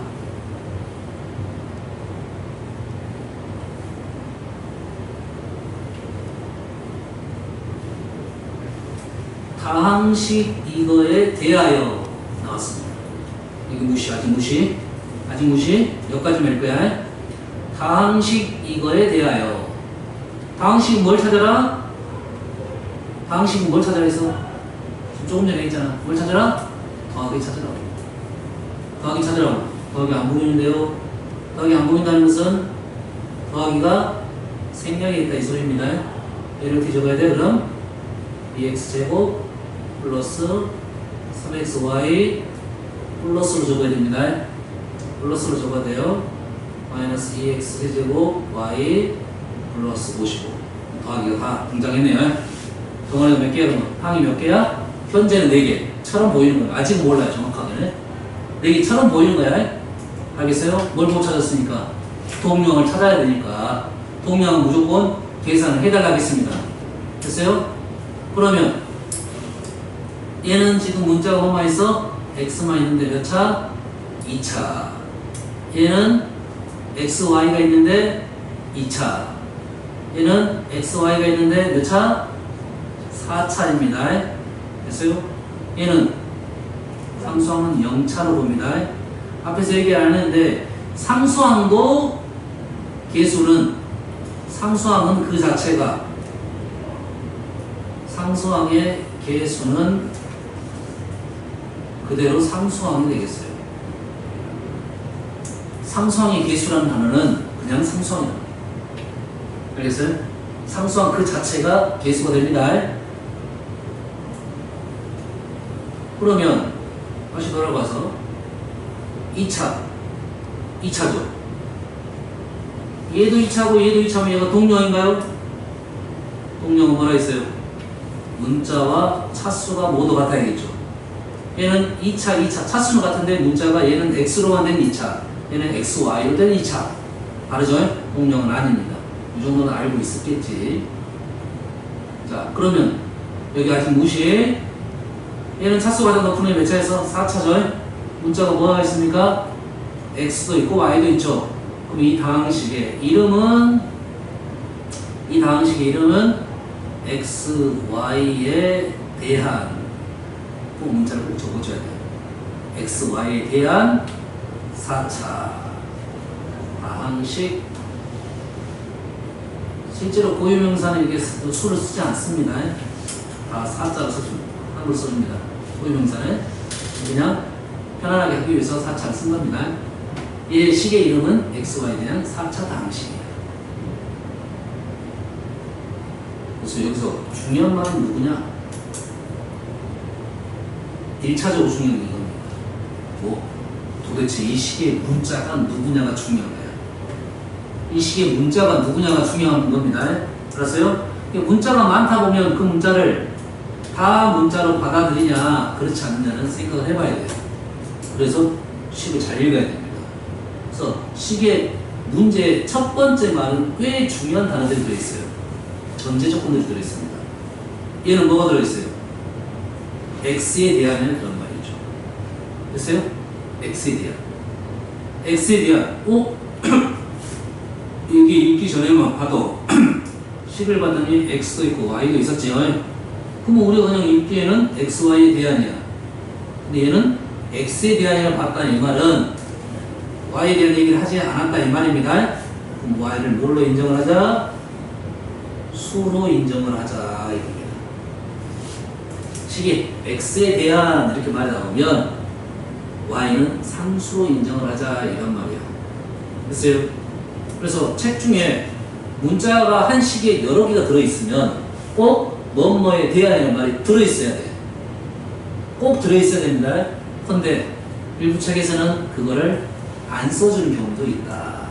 다항식 이거에 대하여 나왔습니다. 이거 무시, 아직 무시, 아직 무시. 여기까지만 읽을 거야. 다항식 이거에 대하여. 다항식은 뭘 찾아라? 다항식은 뭘 찾아라 했어? 조금 전에 했잖아. 뭘 찾아라? 더하기 찾으라고. 더하기 찾으라고. 더하기 안 보이는데요. 더하기 안 보인다는 것은 더하기가 생략이 있다 이 소리입니다. 이렇게 적어야 돼. 그럼 bx제곱 플러스 3xy 플러스로 적어야 됩니다. 플러스로 적어야 돼요. 마이너스 2x제곱 y 플러스 55. 더하기가 다 등장했네요. 동안에 몇 개야? 그러면 항이 몇 개야? 현재는 4개. 처럼 보이는 거야. 아직은 몰라요. 정확하게는. 4개처럼 보이는 거야. 알겠어요? 뭘 못 찾았으니까. 동명을 찾아야 되니까. 동명은 무조건 계산을 해달라 하겠습니다. 됐어요? 그러면 얘는 지금 문자가 뭐만 있어? x만 있는데 몇 차? 2차. 얘는 xy가 있는데 2차. 얘는 xy가 있는데 몇 차? 4차입니다. 됐어요? 얘는 상수항은 0차로 봅니다. 앞에서 얘기 안 했는데 상수항도 개수는 상수항은 그 자체가 상수항의 개수는 그대로 상수항이 되겠어요. 상수항의 개수라는 단어는 그냥 상수항이다. 알겠어요? 상수항 그 자체가 개수가 됩니다. 그러면 다시 돌아가서 2차죠. 얘도 2차고 얘도 2차면 얘가 동령인가요? 동령은 뭐라 했어요? 문자와 차수가 모두 같아야겠죠. 얘는 2차, 차수는 같은데 문자가 얘는 x로만 된 2차, 얘는 xy로 된 2차. 다르죠? 동령은 아닙니다. 이 정도는 알고 있었겠지. 자, 그러면 여기 아직 무시해. 얘는 차수가 가장 높은 애 몇 차에서 4차죠? 문자가 뭐가 있습니까? x도 있고 y도 있죠. 그럼 이 다항식의 이름은 x, y에 대한 꼭 문자를 꼭 적어줘야 돼요. x, y에 대한 4차 다항식. 실제로 고유명사는 이게 수를 쓰지 않습니다. 다 4자로 써줍니다. 한글 써줍니다. 고유명사는 그냥 편안하게 하기 위해서 4차를 쓴 겁니다. 이 식의 이름은 xy에 대한 4차 다항식이에요. 그래서 여기서 중요한 말은 누구냐? 1차적으로 중요한 게 이겁니다. 뭐 도대체 이 식의 문자가 누구냐가 중요한 거예요. 이 식의 문자가 누구냐가 중요한 겁니다. 알았어요? 문자가 많다 보면 그 문자를 다 문자로 받아들이냐 그렇지 않느냐는 생각을 해봐야 돼요. 그래서 식을 잘 읽어야 됩니다. 그래서 식의 문제의 첫 번째 말은 꽤 중요한 단어들이 들어있어요. 전제 조건들이 들어있습니다. 얘는 뭐가 들어있어요? x에 대한이라는 그런 말이죠. 됐어요? x에 대한. x에 대한. 여기 읽기 전에만 봐도 식을 봤더니 x도 있고 y도 있었죠. 그럼 우리가 그냥 읽기에는 x, y에 대한이야. 근데 얘는 x에 대한이라고 봤다는 이 말은 y에 대한 얘기를 하지 않았다 이 말입니다. 그럼 y를 뭘로 인정을 하자? 수로 인정을 하자 이겁니다. 식이 x에 대한 이렇게 말이 나오면 y는 상수로 인정을 하자 이런 말이야. 됐어요? 그래서 책 중에 문자가 한 식에 여러 개가 들어있으면 꼭 뭐뭐에 대한이라는 말이 들어있어야 돼. 꼭 들어있어야 됩니다. 근데 일부 책에서는 그거를 안 써주는 경우도 있다.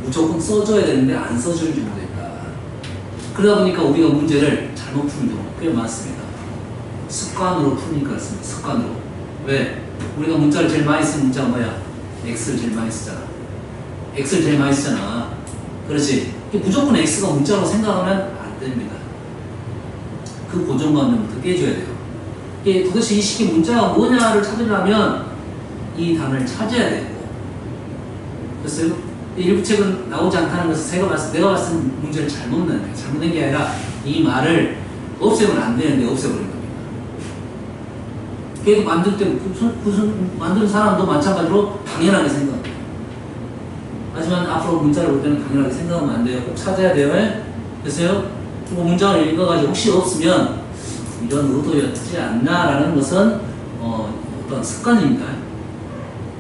무조건 써줘야 되는데 안 써주는 경우도 있다. 그러다 보니까 우리가 문제를 잘못 푸는 경우가 꽤 많습니다. 습관으로 푸니까 그렇습니다. 습관으로. 왜? 우리가 문자를 제일 많이 쓰는 문자가 뭐야? x를 제일 많이 쓰잖아. x를 제일 많이 쓰잖아. 그렇지? 무조건 x가 문자로 생각하면 안 됩니다. 그 고정관념부터 깨줘야 돼요. 이게 도대체 이 식의 문자가 뭐냐를 찾으려면 이 단어를 찾아야 되고. 됐어요? 일부 책은 나오지 않다는 것은 내가 봤을 때 문제를 잘못 낸 거예요. 잘못된 게 아니라 이 말을 없애면 안 되는데 없애버린 겁니다. 계속 만들 때 만드는 사람도 마찬가지로 당연하게 생각합니다. 하지만 앞으로 문자를 볼 때는 당연하게 생각하면 안 돼요. 꼭 찾아야 돼요. 됐어요? 그리고 문장을 읽어가지고 혹시 없으면 이런 의도였지 않나라는 것은 어떤 습관입니다.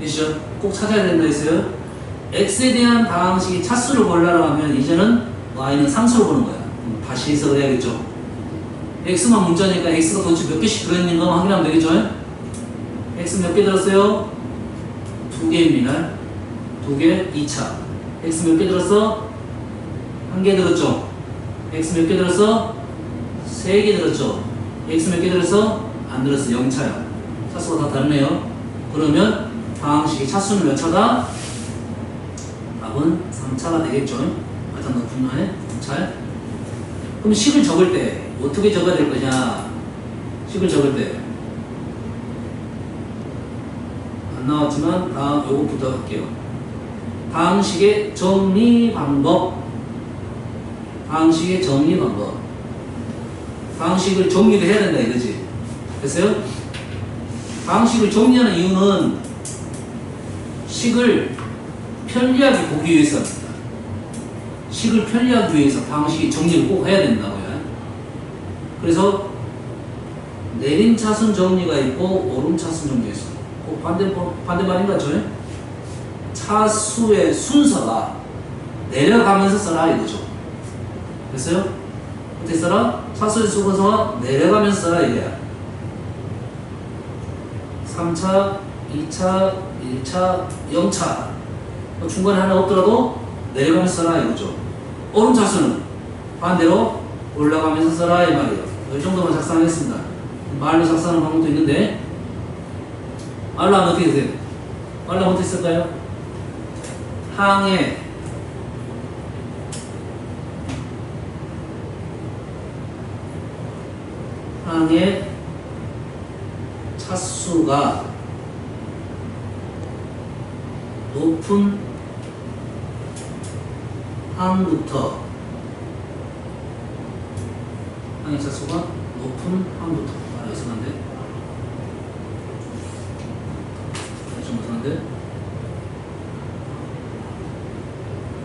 되시죠? 꼭 찾아야 된다 했어요. x에 대한 방식이 차수를 골라라 하면 이제는 y는 상수로 보는 거야. 다시 해석을 해야겠죠. x만 문자니까 x가 도대체 몇 개씩 들어있는 거 확인하면 되겠죠. x 몇 개 들었어요? 2개입니다. 2개, 2차. x 몇 개 들었어? 1개 들었죠. x 몇 개 들었어? 3개 들었죠. x 몇 개 들었어? 안 들었어. 0차야. 차수가 다 다르네요. 그러면 방식이 차수는 몇 차다? 답은 3차가 되겠죠. 가장 높은 만에 3차. 그럼 식을 적을 때 어떻게 적어야 될 거냐? 식을 적을 때 안 나왔지만 다음 요것부터 할게요. 방식의 정리 방법. 방식의 정리 방법. 방식을 정리를 해야 된다 이거지. 됐어요? 방식을 정리하는 이유는 식을 편리하게 보기 위해서입니다. 식을 편리하기 위해서 방식이 정리를 꼭 해야 된다고요. 그래서 내림차순 정리가 있고 오름차순 정리가 있어. 꼭 반대말인 거죠. 차수의 순서가 내려가면서 써라 이거죠. 됐어요? 어떻게 써라? 차수의 순서가 내려가면서 써라 이거야. 3차, 2차, 1차, 0차 중간에 하나 없더라도 내려가면서 써라 이거죠. 오름차수는 반대로 올라가면서 써라 이 말이에요. 이 정도만 작성하겠습니다. 말로 작성하는 방법도 있는데 말로 하면 어떻게 되세요? 말로 하면 어떻게 쓸까요? 항해 차수가 높은 항부터 항해 차수가 높은 항부터 말해서 안 돼? 좀 이상한데?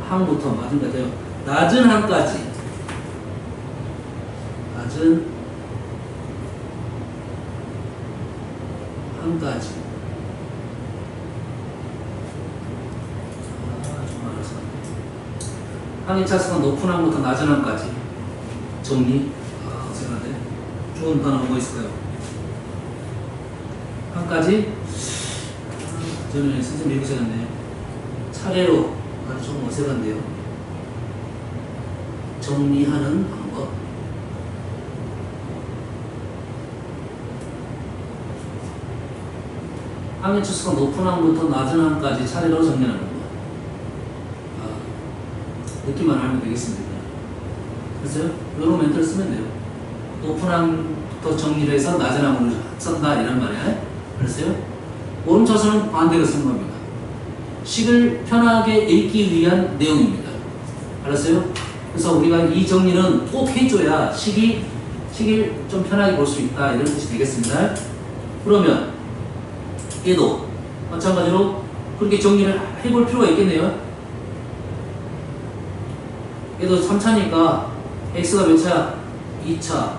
항부터 맞은 것 같아요. 낮은 항까지 낮은 항까지 좀 알아서 항해 차수가 높은 항부터 낮은 항까지 정리. 어색한데? 좋은 단어가 뭐 있을까요? 항까지 저는 선생님 읽으셔야 겠네요. 차례로 아주 좀 어색한데요. 정리하는 방법. 항해 차수가 높은 항부터 낮은 항까지 차례로 정리하는 거. 느낌만 알면 되겠습니다. 그래서 이런 멘트를 쓰면 돼요. 높은 항부터 정리를 해서 낮은 항으로 쓴다 이런 말이야. 그랬어요? 오름차수는 반대로 쓴 겁니다. 식을 편하게 읽기 위한 내용입니다. 알았어요? 그래서 우리가 이 정리는 꼭 해줘야 식을 좀 편하게 볼 수 있다 이런 뜻이 되겠습니다. 그러면 얘도 마찬가지로 그렇게 정리를 해볼 필요가 있겠네요. 얘도 3차니까 x가 몇 차야? 2차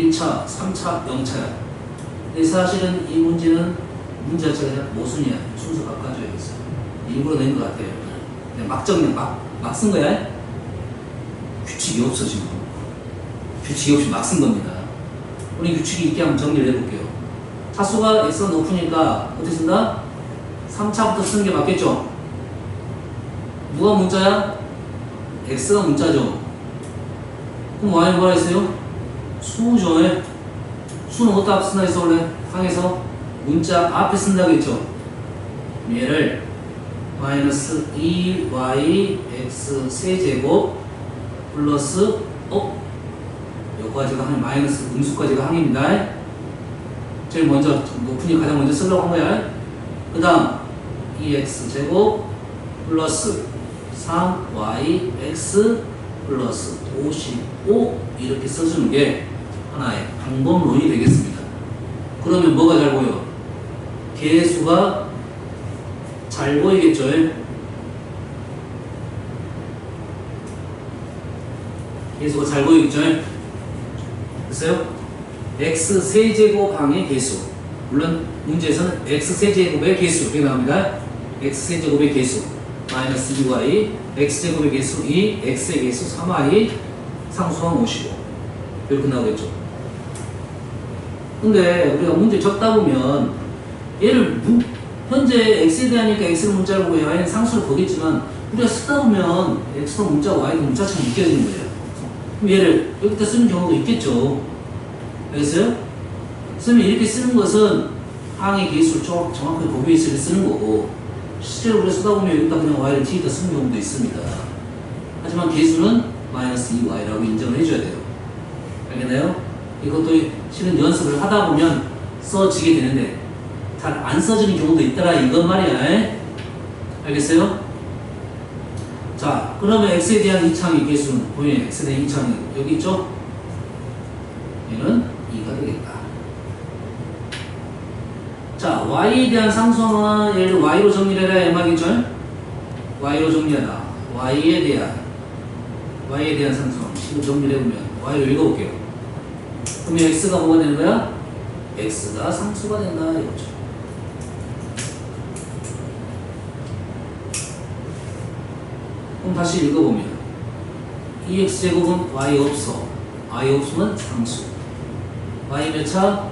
1차, 3차, 0차야. 근데 사실은 이 문제는 문제 자체가 그냥 모순이야. 순서 바꿔줘야겠어. 일부러 낸 것 같아요. 그냥 막 정리, 막 쓴 거야. 규칙이 없어, 지금. 규칙이 없이 막 쓴 겁니다. 우리 규칙이 있게 한번 정리를 해볼게요. 차수가 x가 높으니까 어떻게 쓴다? 3차부터 쓰는 게 맞겠죠? 누가 문자야? x가 문자죠. 그럼 y는 뭐라 했어요? 수죠. 수는 어디다 앞에 쓴다 했어 원래? 항에서 문자 앞에 쓴다고 했죠. 얘를 마이너스 2yx 세제곱 플러스 여기까지가 항 마이너스 음수까지가 항입니다. 제일 먼저 높으니 가장 먼저 쓰려고 한 거야. 그 다음 2x 제곱 플러스 3yx 플러스 55 이렇게 써주는 게 하나의 방법론이 되겠습니다. 그러면 뭐가 잘 보여? 개수가 잘 보이겠죠? 개수가 잘 보이겠죠? 됐어요? x 세제곱 항의 개수. 물론 문제에서는 x 세제곱의 개수 이렇게 나옵니다. x 세제곱의 개수 마이너스 2y, x 제곱의 개수 2, x의 개수 3y, 상수항 55 이렇게 나오겠죠. 근데 우리가 문제 적다 보면 얘를 현재 x에 대하니까 x는 문자를 보고 y는 상수를 보겠지만 우리가 쓰다 보면 x도 문자, y도 문자처럼 느껴지는 거예요. 그럼 얘를 여기다 쓰는 경우도 있겠죠. 알겠어요? 쓰면 이렇게 쓰는 것은 항의 개수를 정확하게 보기 위해서 쓰는 거고 실제로 우리가 쓰다 보면 여기다 그냥 y를 뒤에다 쓰는 경우도 있습니다. 하지만 개수는 마이너스 2y라고 인정을 해줘야 돼요. 알겠나요? 이것도 실은 연습을 하다 보면 써지게 되는데 잘 안 써지는 경우도 있더라 이건 말이야. 알겠어요? 자, 그러면 x에 대한 이차항의 개수는 보이네. x에 대한 이차항이 여기 있죠? 얘는 2가 되겠다. 자, y에 대한 상수항은 얘를 y로 정리해라 이 말이죠? y로 정리하다. y에 대한 상수항 식으로 정리를 해보면 y로 읽어볼게요. 그러면 x가 뭐가 되는 거야? x가 상수가 된다 이거죠. 그럼 다시 읽어보면 2x제곱은 y 없어. y 없으면 상수. y 몇 차?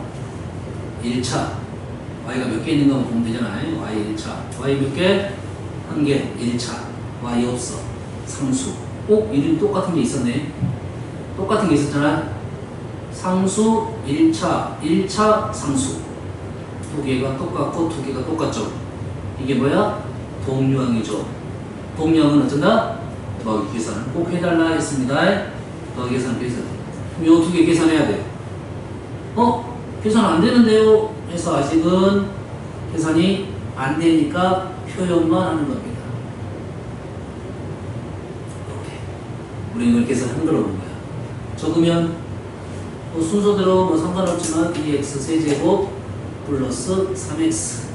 1차. y가 몇 개 있는가 보면 되잖아요. y 1차. y 몇 개? 한 개. 1차. y 없어. 상수. 이름이 똑같은 게 있었네. 똑같은 게 있었잖아. 상수 1차 상수. 두 개가 똑같고 두 개가 똑같죠. 이게 뭐야? 동류항이죠. 동류항은 어쩐다? 더하기 계산을 꼭 해달라 했습니다. 더하기 계산. 그럼 요 두 개 계산해야 돼요. 계산 안 되는데요? 해서 아직은 계산이 안 되니까 표현만 하는 겁니다. 이렇게. 우리는 이걸 계산한 걸 오는 거야. 적으면 순서대로 상관없지만 2x 세제곱 플러스 3x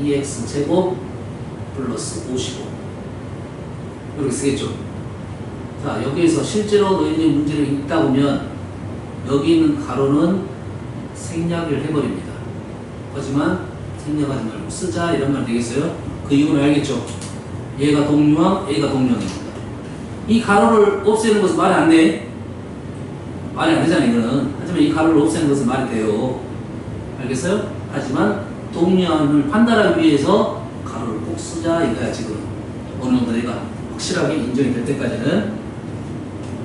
2x 제곱 플러스 55 이렇게 쓰겠죠. 자, 여기에서 실제로 너희들이 문제를 읽다 보면 여기 있는 가로는 생략을 해버립니다. 하지만 생략하지 말고 쓰자 이런 말 되겠어요? 그 이유는 알겠죠? 얘가 동류항, 얘가 동류항입니다. 이 가로를 없애는 것은 말이 안 돼. 말이 안 되잖아 이거는. 하지만 이 가로를 없애는 것은 말이 돼요. 알겠어요? 하지만 동류항을 판단하기 위해서 가로를 꼭 쓰자 이거야 지금. 어느 정도 내가 확실하게 인정이 될 때까지는.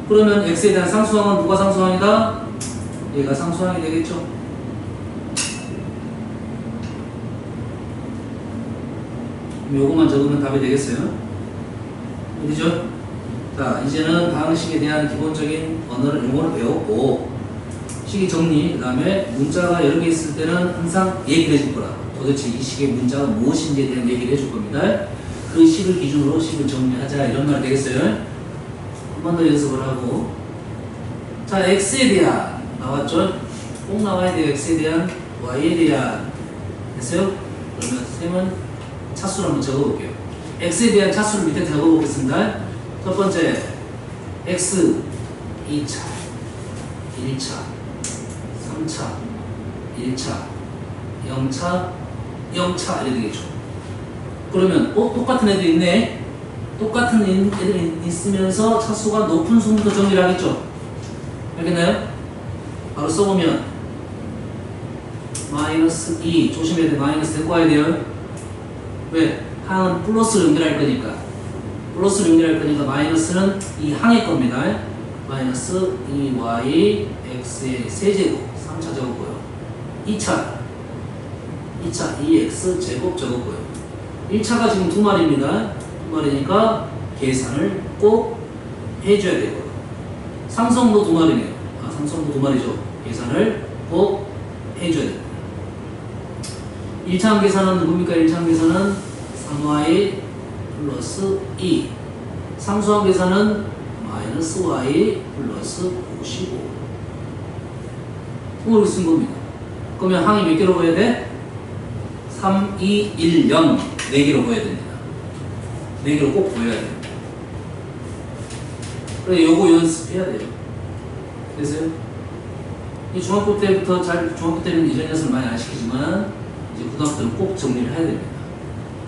그러면 x에 대한 상수항은 누가 상수항이다? 얘가 상수항이 되겠죠. 요것만 적으면 답이 되겠어요. 어디죠? 자, 이제는 다항식에 대한 기본적인 용어를 배웠고 식의 정리, 그 다음에 문자가 여러 개 있을 때는 항상 얘기를 해줄 거라. 도대체 이 식의 문자가 무엇인지에 대한 얘기를 해줄 겁니다. 그 식을 기준으로 식을 정리하자 이런 말 되겠어요. 한 번 더 연습을 하고. 자, x에 대한 나왔죠? 꼭 나와야 돼요. x에 대한, y에 대한. 됐어요? 그러면 쌤은 차수를 한번 적어볼게요. x에 대한 차수를 밑에 적어보겠습니다. 첫 번째 x 2차 1차 3차, 1차, 0차, 0차 이렇게 되겠죠. 그러면 똑같은 애들이 있네. 똑같은 애들이 있으면서 차수가 높은 수부터 정리를 하겠죠. 알겠나요? 바로 써보면 마이너스 2 조심해야 돼. 마이너스 데리고 와야 돼요. 왜? 항은 플러스로 연결할 거니까. 플러스로 연결할 거니까 마이너스는 이 항의 겁니다. 마이너스 2y x의 세제곱 3차 적었고요. 2차 2x 제곱 적었고요. 1차가 지금 두 마리입니다. 두 마리니까 계산을 꼭 해줘야 되고요. 삼성도 두 마리네요. 삼성도 두 마리죠. 계산을 꼭 해줘야 됩니다. 1차 계산은 누굽니까? 1차 계산은 3y 플러스 2. 상수항 계산은 마이너스 y 플러스 55. 이걸 쓴 겁니다. 그러면 항이 몇 개로 보여야 돼? 3, 2, 1, 0. 4개로 보여야 됩니다. 4개로 꼭 보여야 됩니다. 그래, 요거 연습해야 돼요. 됐어요? 이 중학교 때부터 중학교 때는 이전 연습을 많이 안 시키지만, 이제 고등학교 때는 꼭 정리를 해야 됩니다.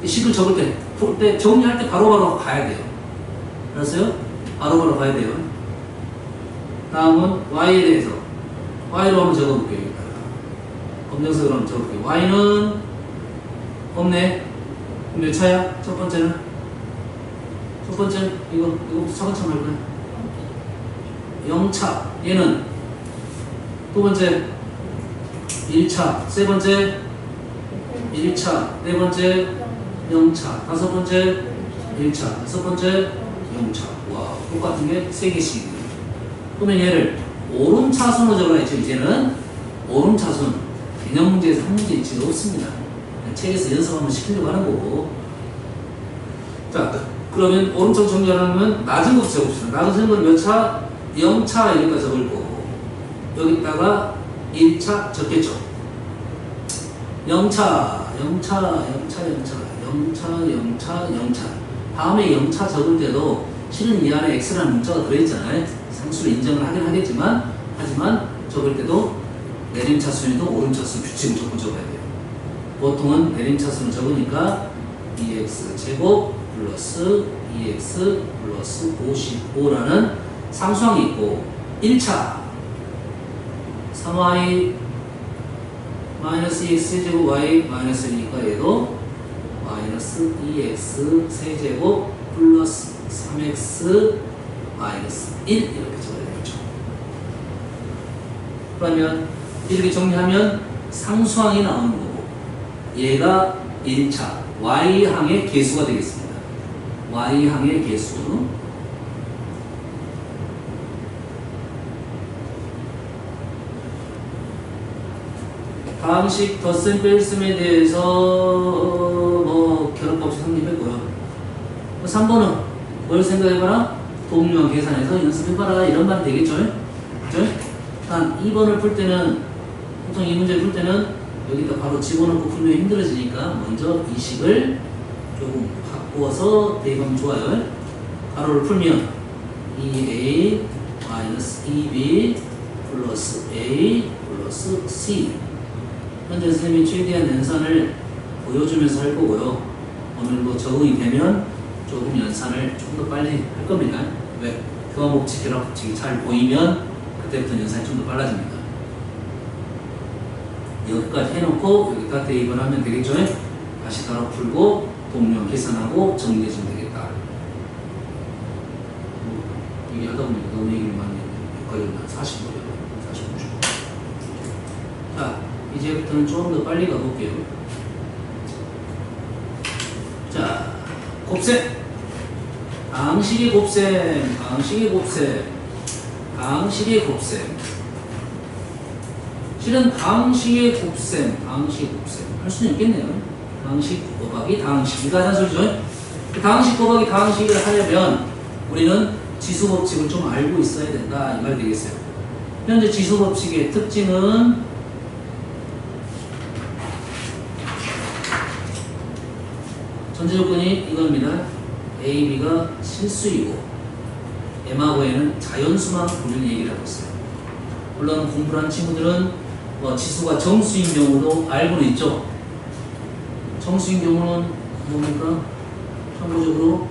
이 식을 적을 때, 풀 때, 정리할 때 바로바로 가야 돼요. 알았어요? 바로바로 가야 돼요. 다음은 y에 대해서. y로 한번 적어볼게요. 여기다가. 검정색으로 한번 적어볼게요. y는 없네. 그럼 몇 차야? 첫 번째는? 첫 번째는 이거부터 차근차근 할 거야. 0차. 얘는 두 번째 1차. 세 번째 1차. 네 번째 0차. 다섯 번째 1차. 여섯 번째 0차. 와, 똑같은 게 3개씩. 그러면 얘를 오름차순으로 적어라 했죠. 이제는 오름차순. 개념 문제에서 한 문제 있지가 없습니다. 책에서 연습 한번 시키려고 하는 거고. 자, 그러면 오른쪽 정리하려면 낮은 것부터 적읍시다. 낮은 건 몇 차? 0차 여기까지 적을 거고, 여기다가 1차 적겠죠. 0차. 다음에 0차 적을 때도 실은 이 안에 x라는 문자가 들어있잖아요. 상수를 인정을 하긴 하겠지만, 하지만 적을 때도 내림차순에도 오름차순 규칙을 조금 적어야 돼요. 보통은 내림차순을 적으니까 2x 제곱 플러스 2x 플러스 55라는 상수항이 있고, 1차 3y 마이너스 2x 세제곱 y 마이너스 1이니까 얘도 마이너스 2x 세제곱 플러스 3x 마이너스 1 이렇게 적어야 되겠죠. 그러면 이렇게 정리하면 상수항이 나오는 거고, 얘가 1차 y항의 개수가 되겠습니다. y항의 개수. 다음식 덧셈 뺄셈에 대해서 뭐 결합법칙 성립했고요. 3번은 뭘 생각해봐라? 동류항 계산해서 연습해봐라 이런 말이 되겠죠? 그죠? 단 2번을 풀 때는, 보통 이 문제를 풀 때는 여기다 바로 집어넣고 풀면 힘들어지니까 먼저 이 식을 조금 바꾸어서 대입하면 좋아요. 가로를 풀면 2a 마이너스 2b 플러스 a 플러스 c. 현재 선생님이 최대한 연산을 보여주면서 할 거고요. 어느 정도 적응이 되면 조금 연산을 좀 더 빨리 할 겁니다. 왜? 교환법칙, 결합법칙이 잘 보이면 그때부터 연산이 좀 더 빨라집니다. 여기까지 해놓고 여기다 대입을 하면 되겠죠? 다시 따라 풀고 동량 계산하고 정리해주면 되겠다. 얘기하다 보니까 너무 얘기를 많이 했는데 여기까지 40분이요. 45초. 자, 이제부터는 조금 더 빨리 가볼게요. 자, 곱셈. 방식의 곱셈. 실은 방식의 곱셈 할 수는 있겠네요. 방식 곱하기 당식. 이거 하자는 소리죠. 당식 곱하기 당식을 하려면 우리는 지수법칙을 좀 알고 있어야 된다. 이 말이 되겠어요. 현재 지수법칙의 특징은 전제 조건이 이겁니다. A, B가 실수이고 M하고 N은 자연수만 우리는 얘기를 하고 있어요. 물론 공부를 한 친구들은 지수가 정수인 경우도 알고는 있죠. 정수인 경우는 뭡니까? 참고적으로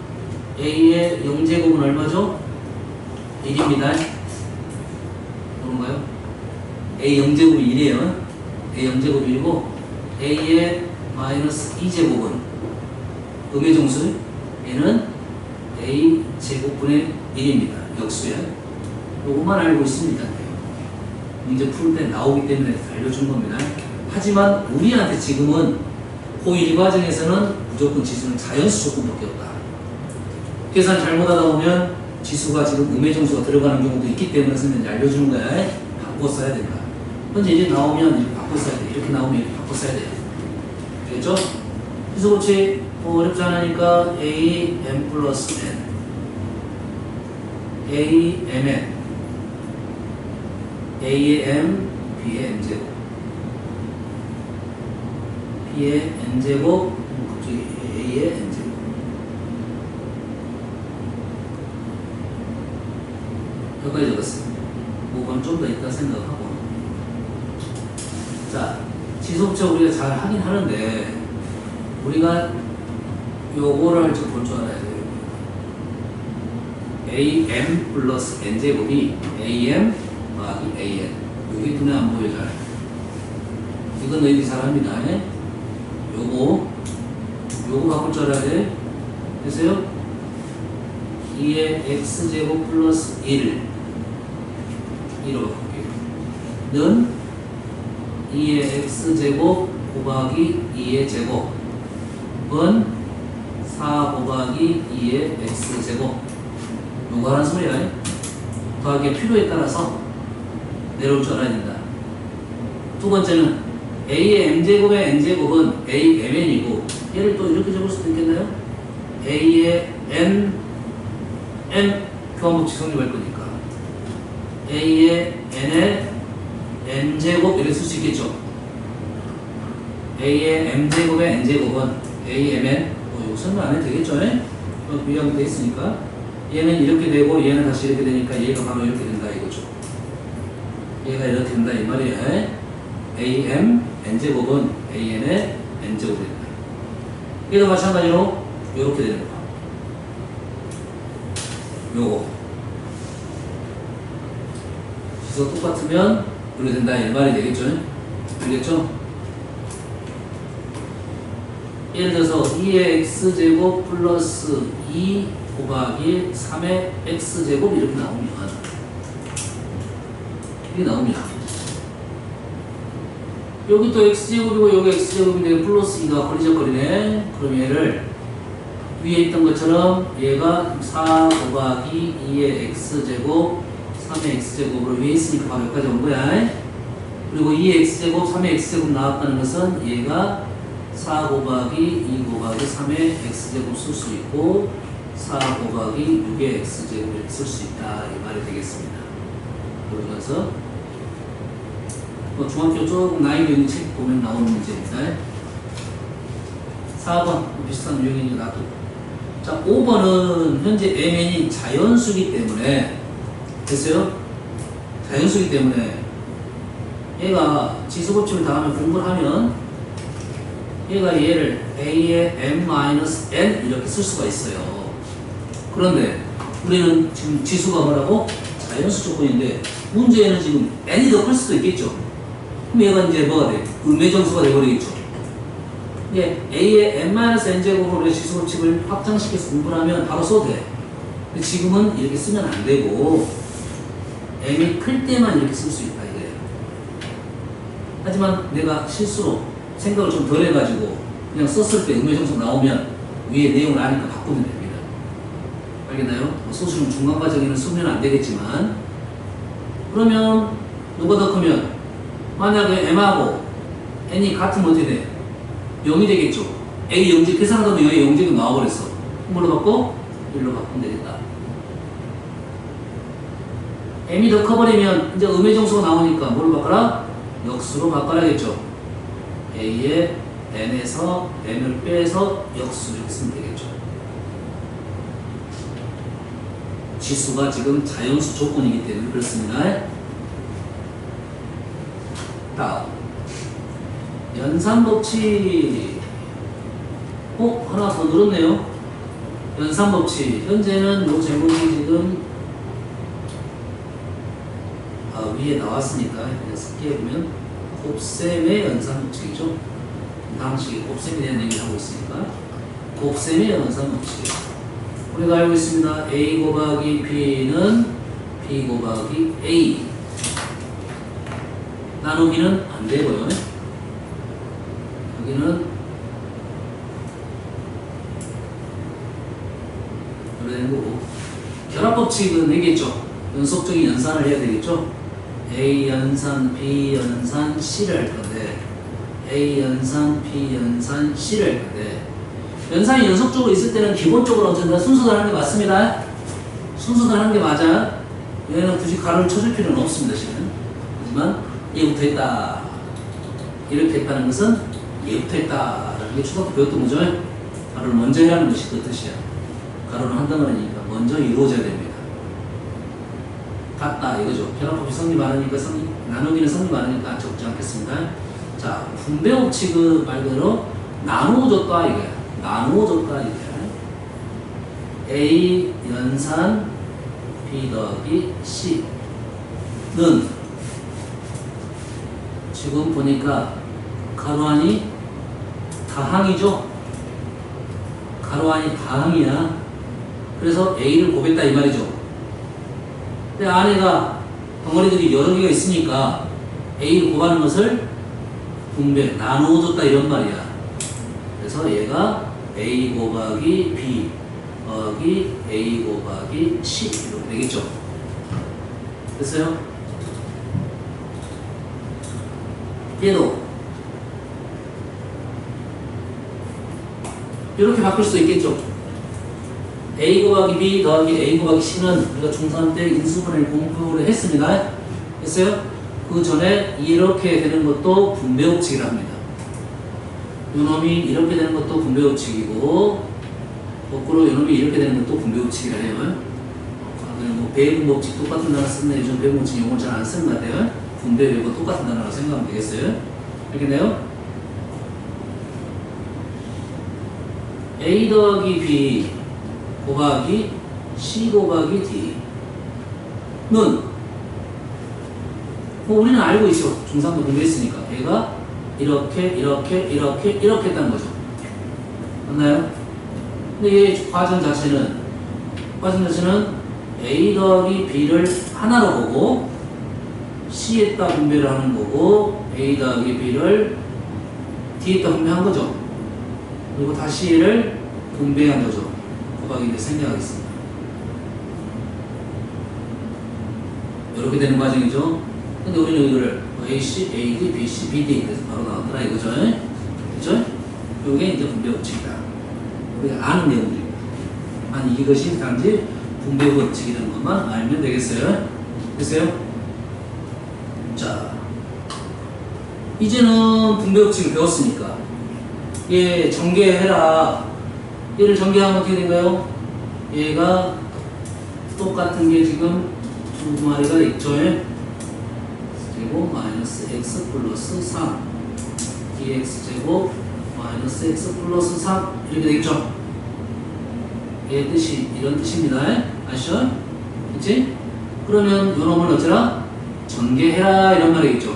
A의 0제곱은 얼마죠? 1입니다. 그런가요? A 0제곱이 1이에요. A 0제곱이 1이고 A의 마이너스 2제곱은 음의 정수 얘는 A 제곱분의 1입니다. 역수에 요것만 알고 있습니다. 문제 풀 때 나오기 때문에 알려준 겁니다. 하지만 우리한테 지금은 고1 과정에서는 무조건 지수는 자연수 조건밖에 없다. 계산 잘못하다 보면 지수가 지금 음의 정수가 들어가는 경우도 있기 때문에 선생님이 알려주는 거야. 바꿔 써야 된다. 현재 이제 나오면 이렇게 바꿔 써야 돼. 이렇게 나오면 이렇게 바꿔 써야 돼. 되겠죠? 그래서 그렇지 어렵지 않으니까 A M 플러스 N A M N A의 M B의 N제곱 B의 N제곱 갑자기 A의 N제곱 여기까지 적었어요. 그건 좀 더 있다 생각하고 자 지속적 우리가 잘 하긴 하는데 우리가 요거를 좀 볼 줄 알아야 돼요. AM 플러스 N제곱이 AM 더하기 AN 여기 눈에 안 보여 잘. 이건 너희들이 잘합니다. 요거 바꿀 줄 알아야 돼. 됐어요? 2의 X제곱 플러스 1 2로 바꿀게요. 는 2의 X제곱 곱하기 2의 제곱은 4 곱하기 2의 X제곱 요거 하는 소리야. 더하기 필요에 따라서 내려올 줄 알아야 된다. 두 번째는 A의 M제곱의 N제곱은 A, MN이고 얘를 또 이렇게 적을 수도 있겠나요? A의 N 교환법칙 성립할 거니까 A의 N의 N제곱 이렇게 쓸 수 있겠죠? A의 M제곱의 N제곱은 A, MN 이거 설명 안 해도 되겠죠? 유형이 돼 있으니까 얘는 이렇게 되고 얘는 다시 이렇게 되니까 얘가 바로 이렇게 된다 이거죠. 얘가 이렇게 된다 이 말이에요. AM N제곱은 AN의 N제곱이 된다. 얘도 마찬가지로 이렇게 되는 거. 요거 지수가 똑같으면 이렇게 된다 이 말이 되겠죠? 알겠죠? 예를 들어서 2의 X제곱 플러스 2 곱하기 3의 X제곱 이렇게 나오면 이게 나옵니다. 여기 또 X제곱이고 여기 X제곱인데 플러스 2가 거리적거리네. 그럼 얘를 위에 있던 것처럼 얘가 4 곱하기 2의 X제곱 3의 X제곱으로 위에 있으니까 바로 여기까지 온 거야. 그리고 2의 X제곱 3의 X제곱 나왔다는 것은 얘가 4 곱하기 2 곱하기 3의 X제곱 쓸 수 있고 4 곱하기 6의 X제곱 이렇게 쓸 수 있다 이 말이 되겠습니다. 그러면서 중학교 조금 나이도 있는 책 보면 나오는 문제입니다. 4번 비슷한 유형이니 놔두고 자 5번은 현재 MN이 자연수기 때문에 됐어요? 자연수기 때문에 얘가 지수법칙을 다 하면 공부를 하면 얘가 얘를 A의 M-N 이렇게 쓸 수가 있어요. 그런데 우리는 지금 지수가 뭐라고? 자연수 조건인데 문제에는 지금 N이 더 클 수도 있겠죠. 그럼 얘가 이제 뭐가 돼? 음의 정수가 돼버리겠죠. 이게 A의 M-N제곱으로 우리 지수법칙을 확장시켜서 공부를 하면 바로 써도 돼. 근데 지금은 이렇게 쓰면 안 되고 M이 클 때만 이렇게 쓸 수 있다 이거예요. 하지만 내가 실수로 생각을 좀 덜 해가지고 그냥 썼을 때 음의 정수 나오면 위에 내용을 아니까 바꾸면 됩니다. 알겠나요? 소수는 중간 과정에는 쓰면 안 되겠지만 그러면 누가 더 크면 만약에 M하고 N이 같으면 어떻게 돼? 0이 되겠죠. A 0제 계산하다 보면 여기 0제가 나와버렸어. 뭘로 바꿔? 1로 바꾸면 되겠다. M이 더 커버리면 이제 음의 정수가 나오니까 뭘로 바꿔라? 역수로 바꿔야겠죠. A의 N에서 M을 빼서 역수 이렇게 쓰면 되겠죠. 지수가 지금 자연수 조건이기 때문에 그렇습니다. 다음 연산법칙 하나 더 늘었네요. 연산법칙 현재는 요 제목이 지금 위에 나왔으니까 그냥 쉽게 보면 곱셈의 연산법칙이죠. 당시 곱셈에 대한 얘기를 하고 있으니까 곱셈의 연산법칙 우리가 알고 있습니다. A 곱하기 B는 B 곱하기 A 나누기는 안 되고요. 여기는 이렇게 되는 거고 결합법칙은 얘기했죠. 연속적인 연산을 해야 되겠죠. A 연산 B 연산 C를 할 건데 A 연산 B 연산 C를 할 건데 연산이 연속적으로 있을 때는 기본적으로 어쨌든 순서대로 하는 게 맞습니다. 순서대로 하는 게 맞아. 얘는 굳이 가로를 쳐줄 필요는 없습니다. 지금. 하지만 얘부터 했다 이렇게 했다는 것은 얘부터 했다라는 게 초등학교 배웠던 거죠. 가로를 먼저 해라는 것이 그 뜻이야. 가로를 한단 말이니까 먼저 이루어져야 됩니다. 같다 이거죠. 결합법이 성립 안 하니까 나누기는 성립 안 하니까 적지 않겠습니다. 자, 분배법칙은 말 그대로 나누어줬다 이거야. 나누어줬다 이거야. A 연산 B 더하기 C는 지금 보니까 가로안이 다항이죠. 가로안이 다항이야. 그래서 A를 곱했다 이 말이죠. 근데 안에가 덩어리들이 여러 개가 있으니까 A를 곱하는 것을 분배, 나누어줬다 이런 말이야. 그래서 얘가 A 곱하기 B 더하기 A 곱하기 C 이렇게 되겠죠. 됐어요? 얘도 이렇게 바꿀 수도 있겠죠. A 곱하기 B 더하기 A 곱하기 C는 우리가 중3 때 인수분해를 공부를 했습니다. 했어요? 그 전에 이렇게 되는 것도 분배법칙이라 합니다. 요놈이 이렇게 되는 것도 분배법칙이고 거꾸로 요놈이 이렇게 되는 것도 분배법칙이라 해요. 뭐 배분법칙 똑같은 단어 쓰는데 요즘 배분법칙 용어를 잘 안 쓰는 것 같아요. 분배 외고 똑같은 단어라고 생각하면 되겠어요. 알겠나요? A 더하기 B 곱하기 C 곱하기 D는 우리는 알고 있어. 중3도 공부했으니까. 얘가 이렇게 했다는 거죠. 맞나요? 근데 얘 과정 자체는 A 더하기 B를 하나로 보고 C에다 분배를 하는 거고 A 더하기 B를 D에다 분배한 거죠. 그리고 다시 얘를 분배한 거죠. 곱하기인데 생략하겠습니다. 이렇게 되는 과정이죠. 근데 우리는 이거를 AC, AD, BC, BD 그래서 바로 나오더라 이거죠. 그죠? 이게 이제 분배법칙이다. 우리가 아는 내용들입니다. 아니 이것이 단지 분배법칙이라는 것만 알면 되겠어요. 됐어요? 자, 이제는 분배법칙을 배웠으니까 얘 전개해라. 얘를 전개하면 어떻게 된가요? 얘가 똑같은 게 지금 두 마리가 있죠. 제곱 마이너스 x 플러스 3 dx 제곱 마이너스 x 플러스 3 이렇게 되겠죠. 얘 뜻이 이런 뜻입니다. 아시죠? 그치? 그러면 요놈은 어쩌라? 전개해라 이런 말이겠죠.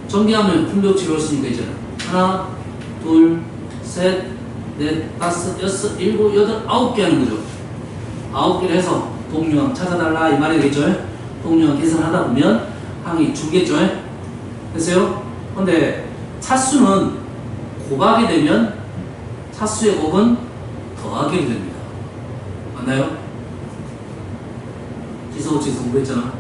전개하면 분배법칙을 할 수 있으니까 있잖아. 하나, 둘, 셋, 넷, 다섯, 여섯, 일곱, 여덟, 9개 하는 거죠. 9개를 해서 동류항 찾아달라 이 말이 되겠죠. 동류항 계산하다 보면 항이 주겠죠. 됐어요? 근데 차수는 곱하게 되면 차수의 곱은 더하게 됩니다. 맞나요? 기소법칙에서 공부했잖아.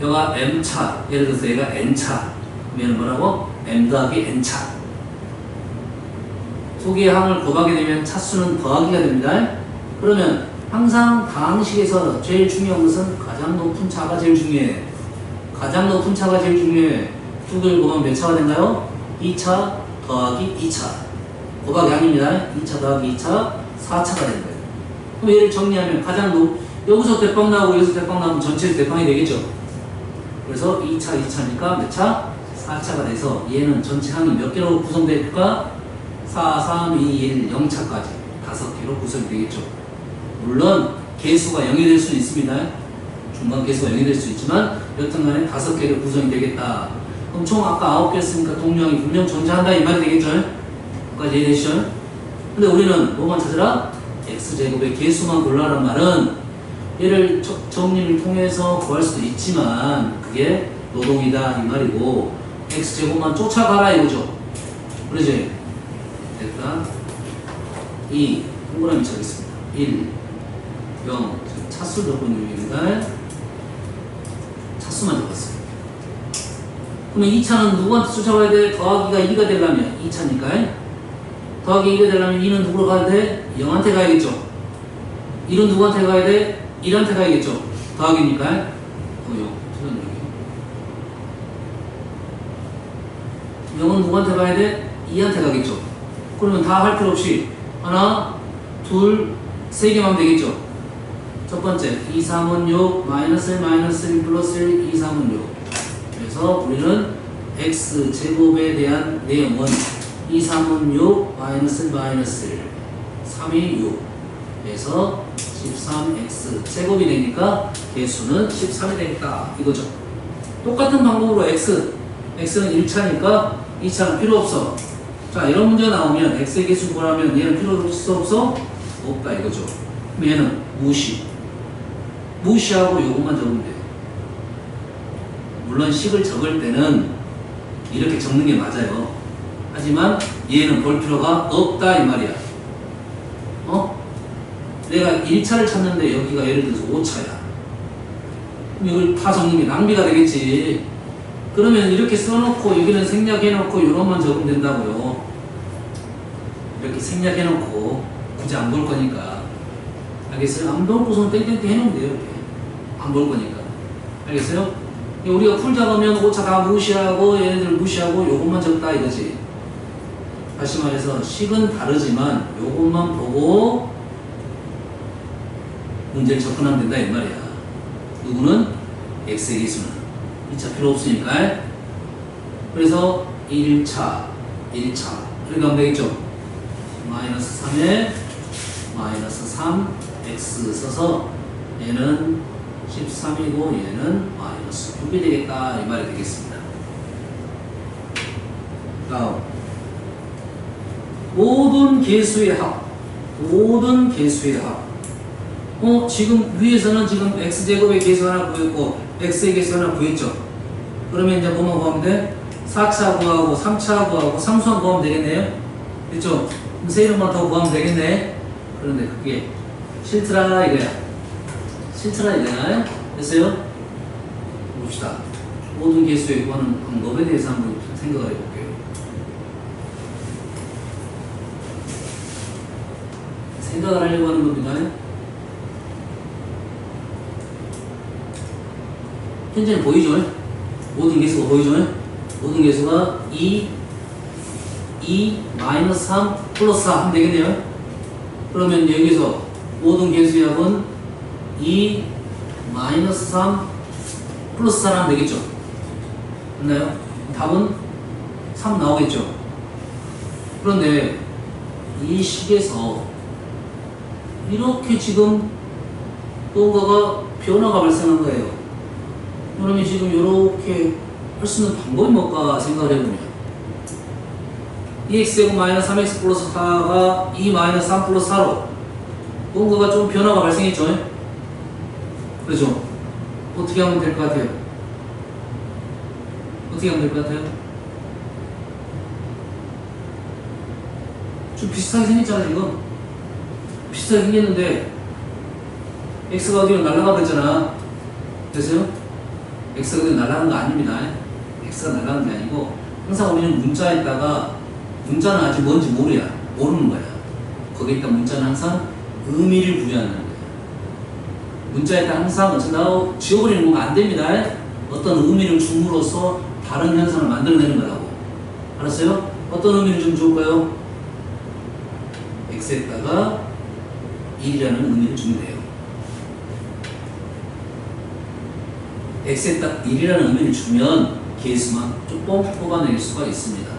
얘가 M차, 예를 들어서 얘가 N차 그러면 뭐라고? M 더하기 N차. 두 개의 항을 곱하게 되면 차수는 더하기가 됩니다. 그러면 항상 다항식에서 제일 중요한 것은 가장 높은 차가 제일 중요해. 가장 높은 차가 제일 중요해. 두 개를 곱하면 몇 차가 된가요? 2차 더하기 2차. 곱하기 아닙니다. 2차 더하기 2차 4차가 된 거예요. 그럼 얘를 정리하면 가장 여기서 대빵 나오고 여기서 대빵 나오면 전체에서 대빵이 되겠죠. 그래서 2차니까 몇 차? 4차가 돼서 얘는 전체 항이 몇 개로 구성될까? 4, 3, 2, 1, 0차까지 5개로 구성이 되겠죠. 물론 개수가 0이 될 수는 있습니다. 중간 개수가 0이 될 수 있지만 여튼 간에 5개로 구성이 되겠다. 그럼 총 아까 9개 했으니까 동량이 분명 존재한다 이 말이 되겠죠. 여기까지 이해되시죠? 근데 우리는 뭐만 찾으라? x제곱의 개수만 골라란 말은 얘를 정리를 통해서 구할 수도 있지만 그게 노동이다 이 말이고 x제곱만 쫓아가라 이거죠. 그러지? 됐다. 2 동그라미 쳐겠습니다. 1 0 차수 조건입니다. 차수만 적었어요. 그러면 2차는 누구한테 쫓아가야 돼? 더하기가 2가 되려면 2차니까 더하기 2가 되려면 2는 누구로 가야 돼? 0한테 가야겠죠. 1은 누구한테 가야 돼? 1한테 가야겠죠. 더하기니까 0 0은 누구한테 가야 돼? 2한테 가겠죠. 그러면 다 할 필요 없이 하나, 둘, 세 개만 하면 되겠죠. 첫 번째 2, 3은 6, 마이너스 1, 마이너스 1, 플러스 1, 2, 3은 6. 그래서 우리는 x제곱에 대한 내용은 2, 3은 6, 마이너스 1, 마이너스 1, 3이 6. 그래서 13x 제곱이 되니까 개수는 13이 되겠다 이거죠. 똑같은 방법으로 x는 1차니까 2차는 필요 없어. 자 이런 문제가 나오면 x의 개수 구하면 얘는 필요 없어? 없다 이거죠. 그럼 얘는 무시하고 요것만 적으면 돼요. 물론 식을 적을 때는 이렇게 적는 게 맞아요. 하지만 얘는 볼 필요가 없다 이 말이야. 내가 1차를 찾는데 여기가 예를 들어서 5차야. 그럼 이걸 다 적는 게 낭비가 되겠지. 그러면 이렇게 써놓고 여기는 생략해놓고 요런만 적으면 된다고요. 이렇게 생략해놓고 굳이 안 볼 거니까. 알겠어요? 안 볼 곳은 땡땡땡 해놓으면 돼요. 이렇게. 안 볼 거니까. 알겠어요? 우리가 풀 잡으면 5차 다 무시하고 얘네들 무시하고 요것만 적다 이거지. 다시 말해서 식은 다르지만 요것만 보고 문제를 접근하면 된다 이 말이야. 누구는? x의 개수는 2차 필요 없으니까. 그래서 1차 이렇게 하면 되겠죠. 마이너스 3에 마이너스 3x 써서 얘는 13이고 얘는 마이너스 6이 되겠다 이 말이 되겠습니다. 다음 모든 개수의 합. 지금 위에서는 지금 x제곱의 개수 하나 구했고 x의 개수 하나 구했죠. 그러면 이제 뭐만 구하면 돼? 4차 구하고 3차 구하고 상수항 구하면 되겠네요. 그렇죠? 그럼 세 이름만 더 구하면 되겠네. 그런데 그게 싫더라 이거야. 됐어요? 봅시다. 모든 개수에 구하는 방법에 대해서 한번 생각을 해볼게요. 생각을 하려고 하는 겁니다. 현재는 보이죠? 모든 개수가 보이죠? 모든 개수가 2 마이너스 3 플러스 4 하면 되겠네요. 그러면 여기서 모든 개수의 합은 2 마이너스 3 플러스 4 하면 되겠죠? 맞나요? 답은 3 나오겠죠? 그런데 이 식에서 이렇게 지금 뭔가가 변화가 발생한 거예요. 그러면 지금 이렇게 할 수 있는 방법이 뭘까 생각을 해보면 2x제곱 마이너스 3x 플러스 4가 2 마이너스 3 플러스 4로 뭔가가 좀 변화가 발생했죠? 그렇죠? 어떻게 하면 될 것 같아요? 좀 비슷하게 생겼잖아요 이거. 비슷하게 생겼는데 x가 어디로 날아가 버렸잖아. 됐어요? x가 어디로 날아가는 거 아닙니다. x가 날아가는 게 아니고 항상 우리는 문자에다가 문자는 아직 뭔지 모르는 거야. 거기에 있다 문자는 항상 의미를 부여하는 거야. 문자에다 항상 어쩐다고 지워버리는 거가 안 됩니다. 어떤 의미를 줌으로써 다른 현상을 만들어내는 거라고. 알았어요? 어떤 의미를 좀 줄까요? x에다가 1이라는 의미를 주면 돼요. x에 딱 1이라는 의미를 주면 계수만 조금 뽑아낼 수가 있습니다.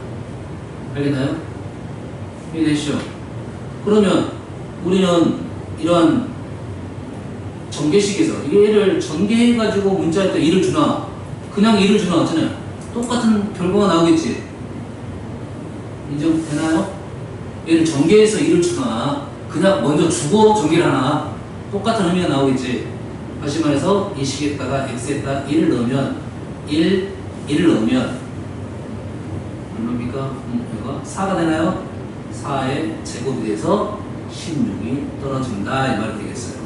알겠나요? 이해되시죠? 그러면 우리는 이러한 전개식에서 얘를 전개해가지고 문자에다 1을 주나 그냥 1을 주나 어쩌냐 똑같은 결과가 나오겠지. 인정되나요? 얘를 전개해서 1을 주나 그냥 먼저 주고 전개를 하나 똑같은 의미가 나오겠지. 다시 말해서 이 식에다가 x에다 1을 넣으면 1을 넣으면 얼마입니까? 이거 4가 되나요? 4의 제곱이 돼서 16이 떨어진다 이 말이 되겠어요.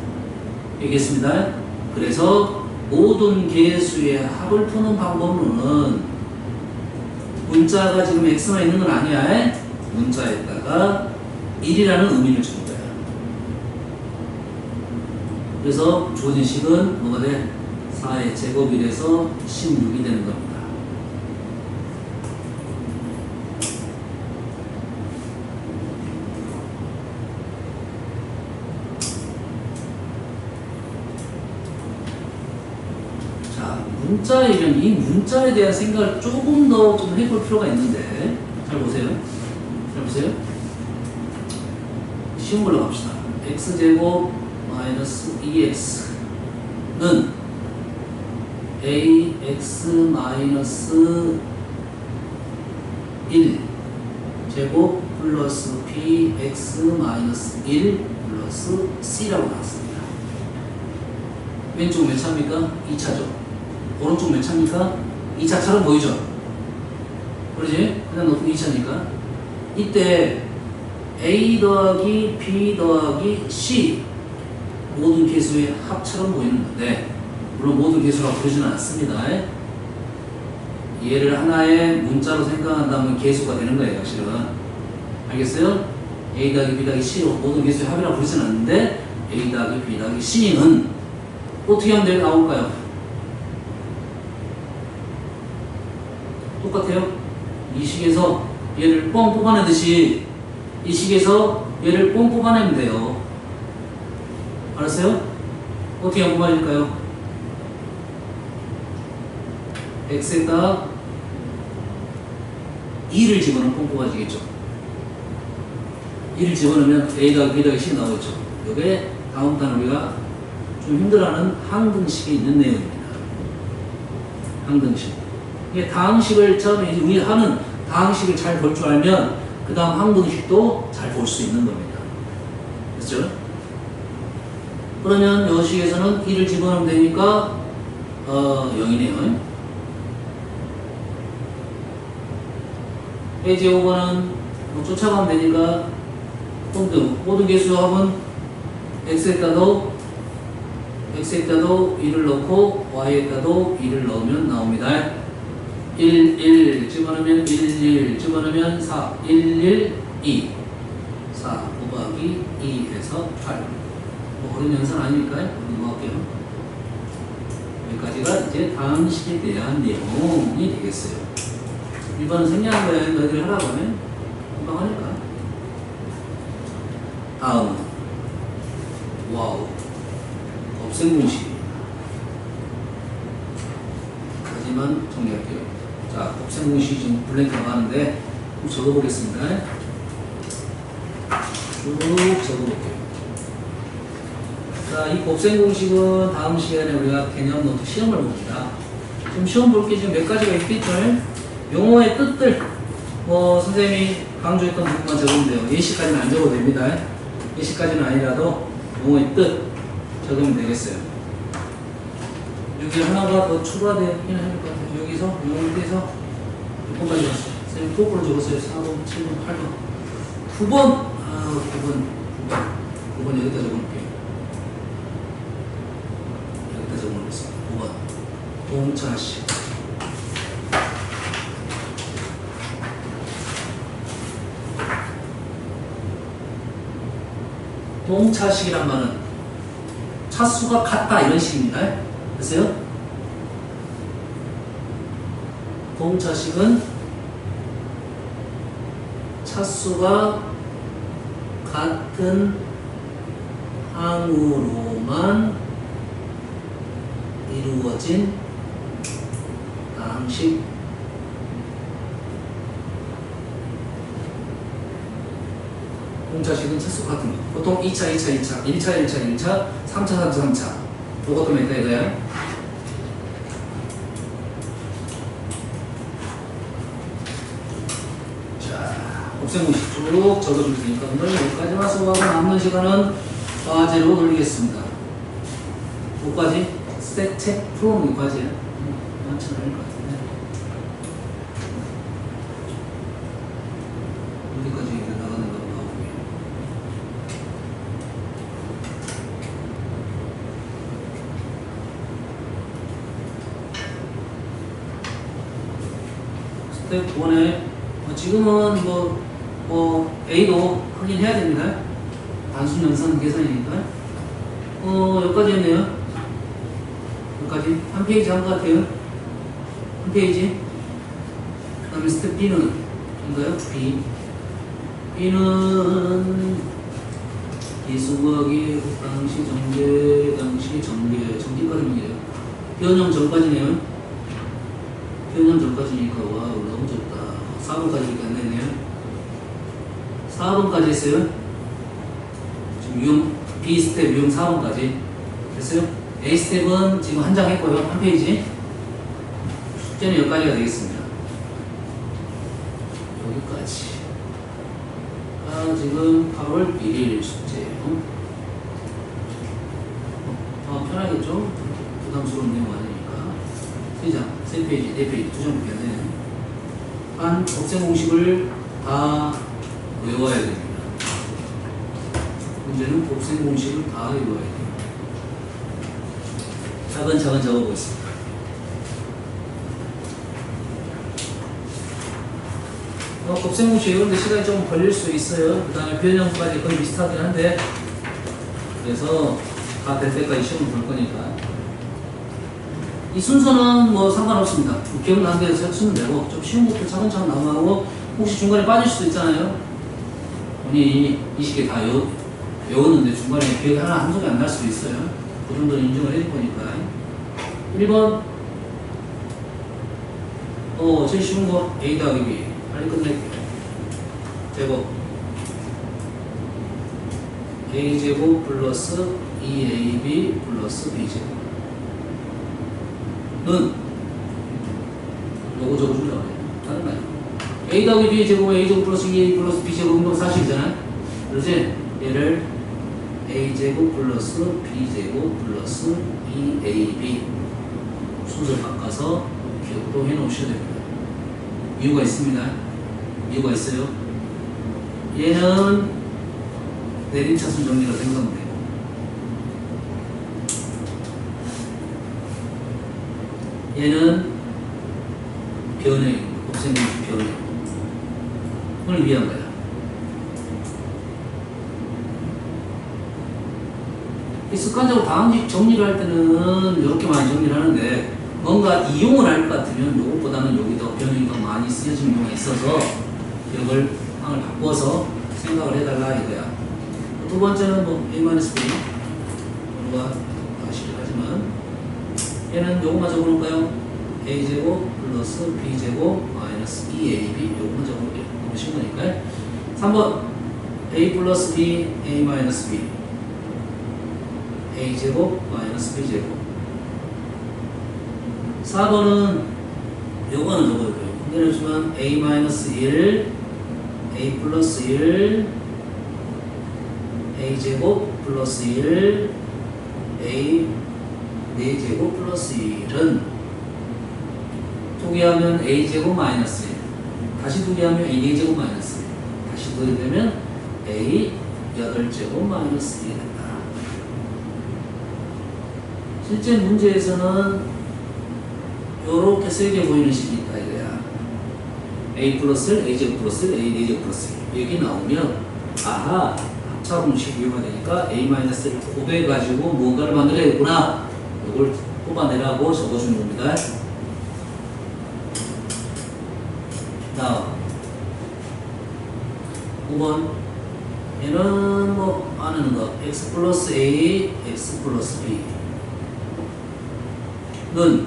알겠습니다. 그래서 모든 개수의 합을 푸는 방법으로는 문자가 지금 x만 있는 건 아니야. 문자에다가 1이라는 의미를 주는 거야. 그래서 주어진 식은 뭐가 돼? 4의 제곱이 돼서 16이 되는 겁니다. 문자이면 이 문자에 대한 생각을 조금 더 좀 해볼 필요가 있는데 잘 보세요. 잘 보세요. 쉬운 걸로 갑시다. x제곱 마이너스 2x는 ax 마이너스 1 제곱 플러스 bx 마이너스 1 플러스 c라고 나왔습니다. 왼쪽 몇 차입니까? 2차죠. 오른쪽 몇 차입니까? 2차처럼 보이죠? 그러지? 그냥 놓고 2차니까. 이때 A 더하기 B 더하기 C 모든 개수의 합처럼 보이는 건데, 물론 모든 개수라고 부르지는 않습니다. 얘를 하나의 문자로 생각한다면 개수가 되는 거예요, 실은. 알겠어요? A 더하기 B 더하기 C로 모든 개수의 합이라고 부르지는 않는데, A 더하기 B 더하기 C는 어떻게 하면 나올까요? 똑같아요. 이 식에서 얘를 뻥 뽑아내듯이 이 식에서 얘를 뻥 뽑아내면 돼요. 알았어요? 어떻게 하면 뽑아질까요? x에다 2를 집어넣으면 뻥 뽑아지겠죠. 2를 집어넣으면 a 더하기 b 더하기 c 나오겠죠. 이게 다음 단 우리가 좀 힘들어하는 항등식이 있는 내용입니다. 항등식. 이게 다항식을 처음에 우리 하는 다항식을 잘 볼 줄 알면 그 다음 항등식도 잘 볼 수 있는 겁니다. 그렇죠? 그러면 이 식에서는 1을 집어넣으면 되니까 0이네요. a제곱은 뭐 쫓아가면 되니까 모든 개수 합은 x에다도 1을 넣고 y에다도 1을 넣으면 나옵니다. 1, 1 집어넣으면 1, 1 집어넣으면 4, 1, 1, 2 4 곱하기 2 해서 8 뭐 어려운 연산 아니니까요. 넘어갈게요. 여기까지가 이제 다항식에 대한 내용이 되겠어요. 1번은 생략한 거예요. 너희들이 하라고 하면 금방 하니까. 다음은 와우 곱셈공식입니다. 하지만 정리할게요. 자, 곱셈공식이 지금 블랭크가 가는데 좀 적어보겠습니다. 쭉 적어볼게요. 자, 이 곱셈공식은 다음 시간에 우리가 개념 노트 시험을 봅니다. 지금 시험 볼 게 지금 몇 가지가 있겠죠? 용어의 뜻들, 뭐 선생님이 강조했던 부분만 적으면 돼요. 예시까지는 안 적어도 됩니다. 예시까지는 아니라도 용어의 뜻 적으면 되겠어요. 여기 하나가 더 추가되긴 할 것 같아요. 여기서 용어에서 몇 번까지 갔어요? 선생님 거꾸로 적었어요. 4번, 7번, 8번 9번! 9번 여기다 적어놓을게요. 여기다 적어놓겠습니다. 9번 동차식. 동차식이란 말은 차수가 같다 이런 식입니다. 됐어요? 동차식은 차수가 같은 항으로만 이루어진 방식 공차식은 chất 수 같은 거. 보통 2차, 2차, 2차, 1차, 1차, 1차, 3차, 3차, 3차. 이것도 몇 가지예요? 자, 곱셈공식 쭉 적어줄 테니까 오늘 여기까지만 수업하고 남는 시간은 과제로 돌리겠습니다. 뭐까지? 스택 책 프롬 여기까지야. 많지 않을 것 같은데. 어디까지 나가는가 봐보게. 스텝 1에 지금은 A도 확인해야 됩니다. 단순 연산 계산이니까. 여기까지 했네요. 여기까지. 한 페이지 한 것 같아요. 한 페이지. 그 다음에 스텝 B는 인가요? B. B는 기수구하기 당시 전개, 전개까지 문제예요. 변형 전까지네요. 변형 전까지니까, 와, 너무 좋다. 4번까지 안 됐네요. 4번까지 했어요. 지금 유형, B 스텝 유형 4번까지. 됐어요? A 스텝은 지금 한 장 했고요. 한 페이지. 숙제는 여기까지가 되겠습니다. 여기까지. 지금 8월 1일 숙제예요. 편하겠죠? 부담스러운 내용 아니니까. 3장, 3페이지, 4페이지, 2장밖에 안 되네요. 한 곱셈 공식을 다 외워야 됩니다. 문제는 곱셈 공식을 다 외워야 돼요. 차근차근 적어보겠습니다. 곱셈 공식 이런데 시간이 좀 걸릴 수 있어요. 그 다음에 변형까지 거의 비슷하긴 한데, 그래서 다 될 때까지 시험을 볼 거니까. 이 순서는 뭐 상관없습니다. 기억나는 데서 쓰면 되고, 좀 쉬운 것도 차근차근 나오고, 혹시 중간에 빠질 수도 있잖아요. 본인이 이 시기에 다 외웠는데 중간에 기억이 한 소리 안 날 수도 있어요. 그 정도는 인정을 해줄 거니까. 1번. 제일 쉬운 거, A 더하기 B. 빨리 끝낼게요. 제곱. A제곱 플러스 2AB 플러스 B제곱. 는 요거 적어주려고 해요. 다른 거 아니에요. A 더하기 B 제곱 A제곱 플러스 2A 플러스 B제곱은 사실이잖아요. 그러지? 얘를 A제곱 플러스 B제곱 플러스 2AB 순서를 바꿔서 기억도 해 놓으셔야 됩니다. 이유가 있습니다. 이유가 있어요. 얘는 내림차순 정리가 생각돼요. 얘는 변형입니다. 곱셈공식 변형을 위한 거야. 이 습관적으로 방식 정리를 할 때는 이렇게 많이 정리를 하는데, 뭔가 이용을 할 것 같으면 이것보다는 여기 더 변형이 더 많이 쓰여지는 경우가 있어서 이걸 방을 바꿔서 생각을 해달라 이거야. 두 번째는 뭐 A-B 우리가 아시긴 하지만 얘는 요것만 적어놓을까요? A제곱 플러스 B제곱 마이너스 2AB 요것만 적어놓을게요. 너무 쉬운 거니까요. 3번 A 플러스 B A 마이너스 B A제곱 마이너스 B제곱. 4번은 요거는 적어도 돼요. 근데 주면 A-1 A 플러스 1 A제곱 플러스 1 A 4제곱 플러스 1은 두 개 하면 A제곱 마이너스 1 다시 두 개 하면 A 4제곱 마이너스 1 다시 두 개 되면 A 8제곱 마이너스 1이 된다. 실제 문제에서는 요렇게 세게 보이는 식이 있다 이거야. A 플러스 1, A제곱 플러스 1, A 4제곱 플러스 1 여기 나오면 아하 합차공식 이용가 되니까 A-1을 곱해가지고 무언가를 만들어야겠구나. 이걸 뽑아내라고 적어주는 겁니다. 다음 5번 얘는 뭐 아는 거 X 플러스 A, X 플러스 B는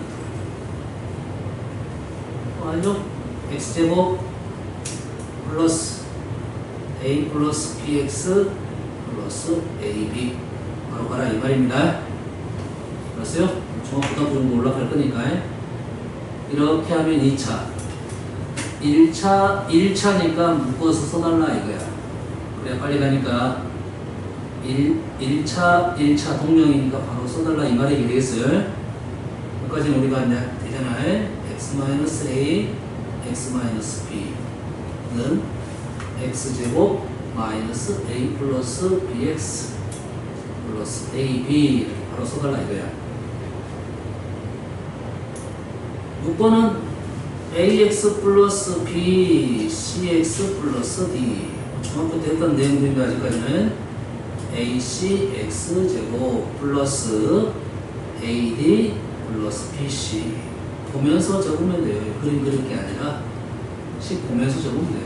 말이죠? x제곱 플러스 a 플러스 bx 플러스 ab 바로 가라 이 말입니다. 알았어요? 중학고등학교 정도 올라갈 거니까 이렇게 하면 2차 1차니까 묶어서 써달라 이거야. 그래 빨리 가니까 1차 동명이니까 바로 써달라 이 말이 되겠어요. 여기까지는 우리가 이제 되잖아. x-a x-b는 x제곱 마이너스 a 플러스 bx 플러스 ab 바로 써달라 이거야. 6번은 ax 플러스 b cx 플러스 d 중학교 때 했던 내용들인데 아직까지는 ac x제곱 플러스 ad 플러스 bc 보면서 적으면 돼요. 그림 그릴 게 아니라 식 보면서 적으면 돼요.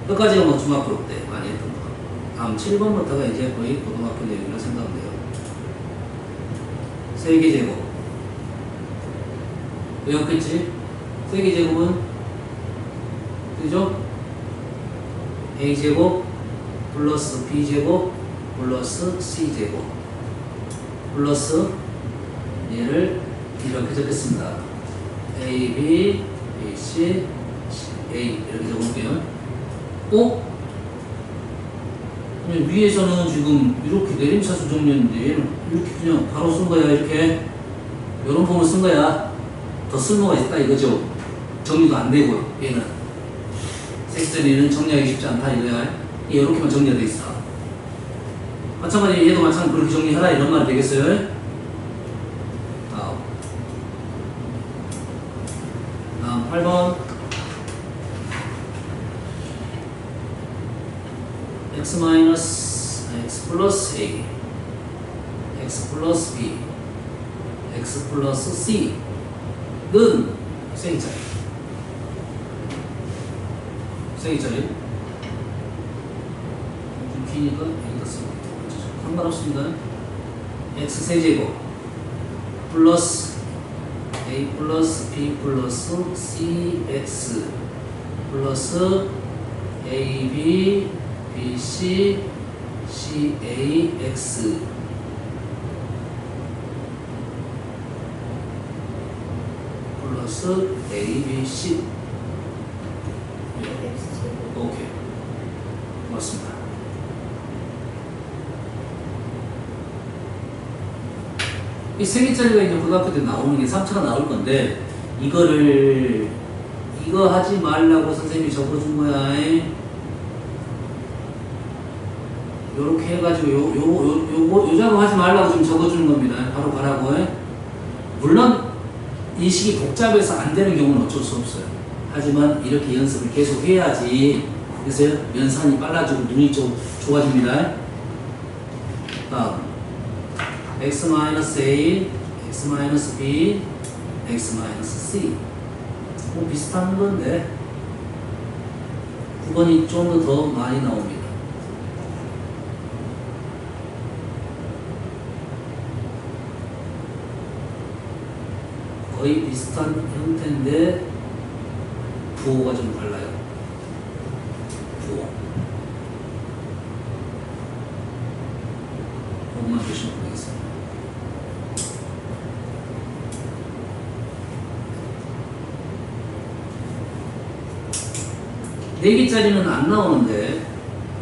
끝까지가 뭐 중학교 때 많이 했던 거. 다음 7번부터가 이제 거의 고등학교 내용이라 생각하면 돼요. 세계제곱 외웠겠지? 세계제곱은 그죠? a제곱 플러스 b제곱 플러스 c제곱 플러스 얘를 이렇게 적겠습니다. a, b, b, c, a 이렇게 적어볼게요. 위에서는 지금 이렇게 내림차수 정리했는데 얘는 이렇게 그냥 바로 쓴 거야. 이렇게 이런 폼을 쓴 거야. 더 쓸모가 있다 이거죠. 정리도 안 되고 얘는 섹션에는 정리하기 쉽지 않다 이거야. 이렇게만 정리가 돼 있어. 마찬가지 얘도 마찬가지 그렇게 정리하라 이런 말 되겠어요? 다음 8번 x 플러스 a x 플러스 b x 플러스 c는 세기짜리 좀 기니까 여기다 쓰고 상관없습니다. x 세제곱 플러스 a 플러스 b 플러스 cx 플러스 ab bc cax 플러스 abc 오케이 맞습니다. 이 세 개짜리가 이제 고등학교 때 나오는 게 3차가 나올 건데 이거 하지 말라고 선생님이 적어준 거야. 요렇게 해가지고 요 작업 하지 말라고 좀 적어주는 겁니다. 바로 가라고. 물론 이 식이 복잡해서 안 되는 경우는 어쩔 수 없어요. 하지만 이렇게 연습을 계속 해야지 그래서 연산이 빨라지고 눈이 좀 좋아집니다. 다음 x-a, x-b, x-c 뭐 비슷한 건데 9번이 좀 더 많이 나옵니다. 거의 비슷한 형태인데 부호가 좀 달라요. 부호. 그것만 보시면 되겠습니다. 네 개짜리는 안 나오는데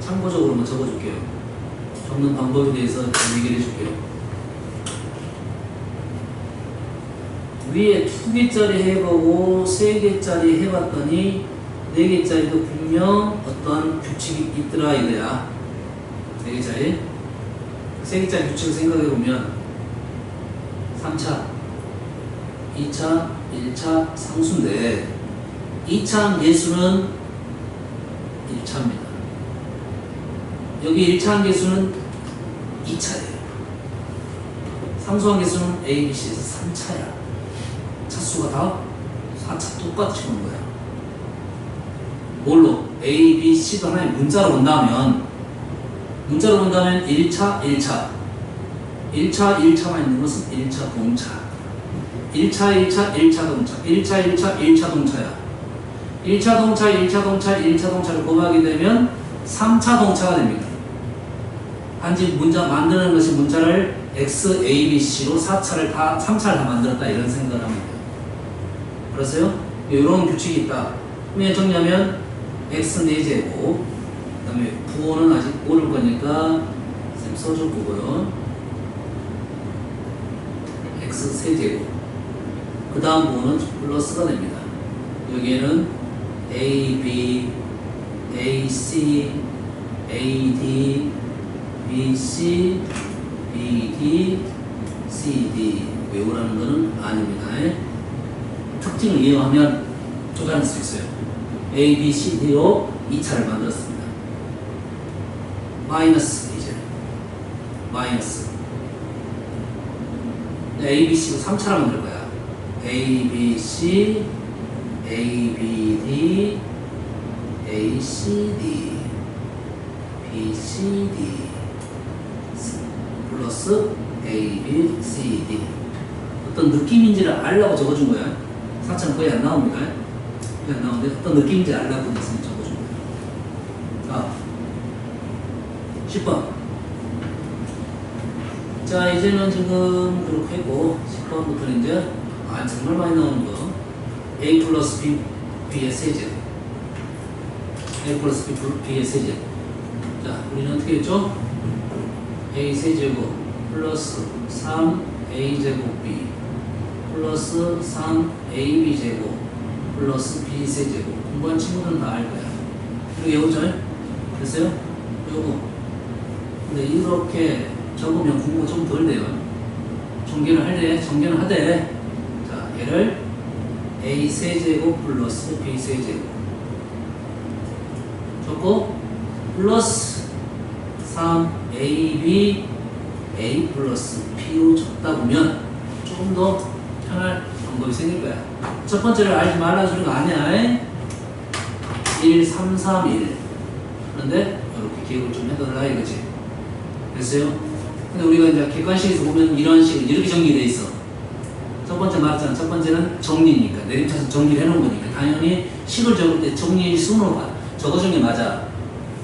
참고적으로만 적어줄게요. 적는 방법에 대해서 얘기를 해줄게요. 위에 2개짜리 해보고 3개짜리 해봤더니 4개짜리도 분명 어떠한 규칙이 있더라 이거야. 4개짜리 3개짜리 규칙을 생각해보면 3차, 2차, 1차 상수인데 2차 계수는 1차입니다. 여기 1차 계수는 2차예요. 상수한 계수는 A, B, C에서 3차야. 차수가 다 4차 똑같이 오는 거야. 뭘로? A, B, C도 하나의 문자로 본다면 1차, 1차 1차, 1차만 있는 것은 1차 동차 1차, 1차 동차. 1차 동차야. 1차 동차를 곱하게 되면 3차 동차가 됩니다. 단지 문자 만드는 것이 문자를 X, A, B, C로 3차를 다 만들었다 이런 생각을 하면 돼요. 그래서요, 이런 규칙이 있다. 그냥 정리하면 X 4제곱, 그 다음에 부호는 아직 모를 거니까 쌤 써줄 거고요. X 3제곱. 그 다음 부호는 플러스가 됩니다. 여기에는 A, B, A, C, A, D, B, C, B, D, C, D 외우라는 것은 아닙니다. 특징을 이용하면 조절할 수 있어요. A, B, C, D로 2차를 만들었습니다. 마이너스 이제 마이너스 A, B, C로 3차를 만들 거야. A, B, C, A, B, D, A, C, D, B, C, D 플러스 A, B, C, D 어떤 느낌인지를 알라고 적어준 거야. 4차는 거의 안 나옵니다. 거의 안 나오는데 어떤 느낌인지 알라고 적어준 거야. 자, 10번. 자, 이제는 지금 그렇게 했고 10번부터는 이제 정말 많이 나오는 거 A 플러스 B, B의 세제곱 A 플러스 B, B의 세제곱. 자, 우리는 어떻게 했죠? A 세제곱 플러스 3A제곱 B 플러스 3AB 제곱 플러스 B 세제곱. 공부한 친구들은 다 알 거야. 이거 외우죠? 됐어요? 요거. 근데 이렇게 적으면 공부가 좀 덜 돼요. 정리를 하되 자, 얘를 A 세제곱 플러스 B 세제곱 적고 플러스 3AB A 플러스 B로 적다 보면 조금 더 편할 방법이 생길 거야. 첫 번째를 알지 말라주는 거 아니야. 1, 3, 3, 1. 그런데 이렇게 기억을 좀 해달라 이거지. 됐어요? 근데 우리가 이제 객관식에서 보면 이런 식으로 이렇게 정리되어 있어. 첫 번째 말했잖아. 첫 번째는 정리니까. 내림차순 정리를 해놓은 거니까. 당연히 식을 적을 때 정리 순으로 적어준 게 맞아.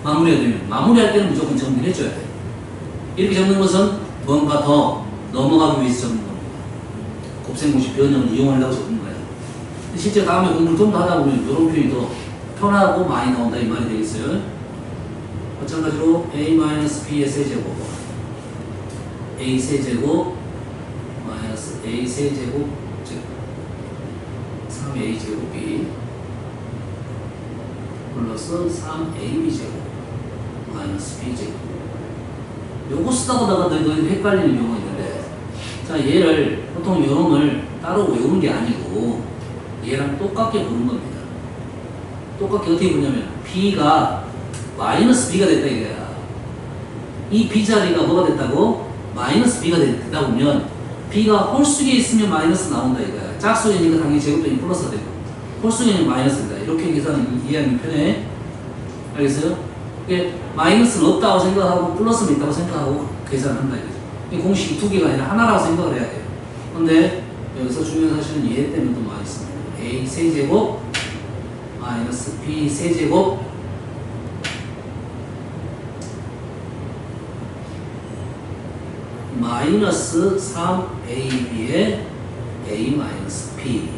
마무리가 되면. 마무리할 때는 무조건 정리를 해줘야 돼. 이렇게 적는 것은 뭔가 더 넘어가기 위해서 적는 겁니다. 곱셈공식 변형을 이용하려고 적는 거야. 실제 다음에 공부를 좀 더 하다 보면 이런 표현이 더 편하고 많이 나온다 이 말이 되겠어요. 마찬가지로 A-B의 세제곱 A 세제곱 마이너스 A 세제곱 즉 3A 제곱 B 플러스 3AB 제곱 마이너스 B 제곱. 요거 쓰다가 너희들 헷갈리는 경우가 있는데, 자, 얘를 보통 요놈을 따로 외우는 게 아니고 얘랑 똑같게 보는 겁니다. 똑같게 어떻게 보냐면 B가 마이너스 B가 됐다 이거야. 이 B 자리가 뭐가 됐다고? 마이너스 B가 됐다 보면 B가 홀수에 있으면 마이너스 나온다 이거야. 짝수이니까 당연히 제곱되니 플러스가 되고 홀수에는 마이너스다. 이렇게 계산 이해하는 편해. 알겠어요? 이게 마이너스는 없다고 생각하고 플러스는 있다고 생각하고 계산한다 이거죠. 이 공식이 두 개가 아니라 하나라고 생각을 해야 돼요. 근데 여기서 중요한 사실은 얘 때문에 또 많이 있습니다. A 세제곱 마이너스 B 세제곱 마이너스 3AB의 A 마이너스 B.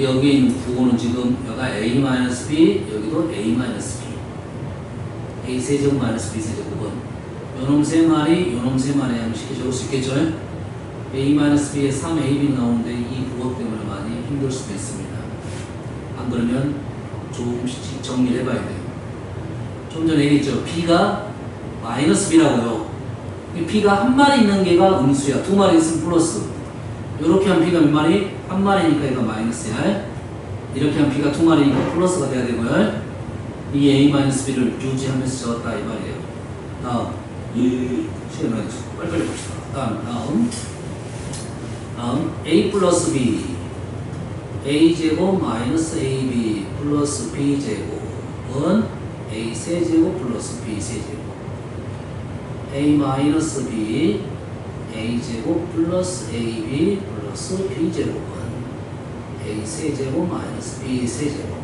여기 있는 부호는 지금 여기가 A 마이너스 B, 여기도 A 마이너스 B. A 세제곱 마이너스 B 세제곱은 요놈 세 마리, 요놈 세 마리 양식이 적을 수 있겠죠? A 마이너스 B에 3AB 나오는데 이 부호 때문에 많이 힘들 수도 있습니다. 안 그러면 조금씩 정리를 해봐야 돼요. 좀 전에 얘기했죠. B가 마이너스 B라고요. B가 한 마리 있는 게가 음수야. 두 마리 있으면 플러스. 이렇게 하면 B가 몇 마리? 한 마리니까 얘가 마이너스야. 이렇게 하면 B가 두 마리니까 플러스가 돼야 되고요. 이 A-B를 유지하면서 적었다 이 말이에요. 다음. 시간 많이 줬어. 빨리빨리 봅시다. 다음 A 플러스 B A제곱 마이너스 AB 플러스 B제곱은 A 세제곱 플러스 B 세제곱 a 마이너스 b a제곱 플러스 ab 플러스 b제곱은 a 세제곱 마이너스 b 세제곱.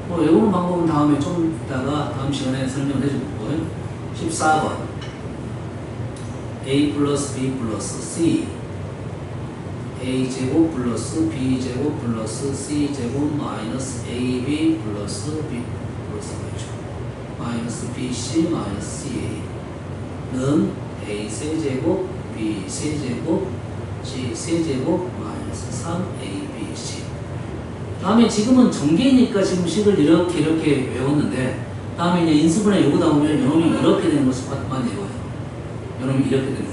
뭐 외우는 방법은 다음에 좀 이따가 다음 시간에 설명해 줄 거고요. 14번 a 플러스 b 플러스 c a제곱 플러스 b제곱 플러스 c제곱 마이너스 ab 플러스 b 플러스 마이너스 bc 마이너스 ca는 a 세제곱 b 세제곱 c 세제곱 마이너스 3abc. 다음에 지금은 전개니까 지금 식을 이렇게 외웠는데 다음에 이제 인수분해 요거 나오면 요놈이 이렇게 되는 것을 많이 외워요. 요놈이 이렇게 되는 거.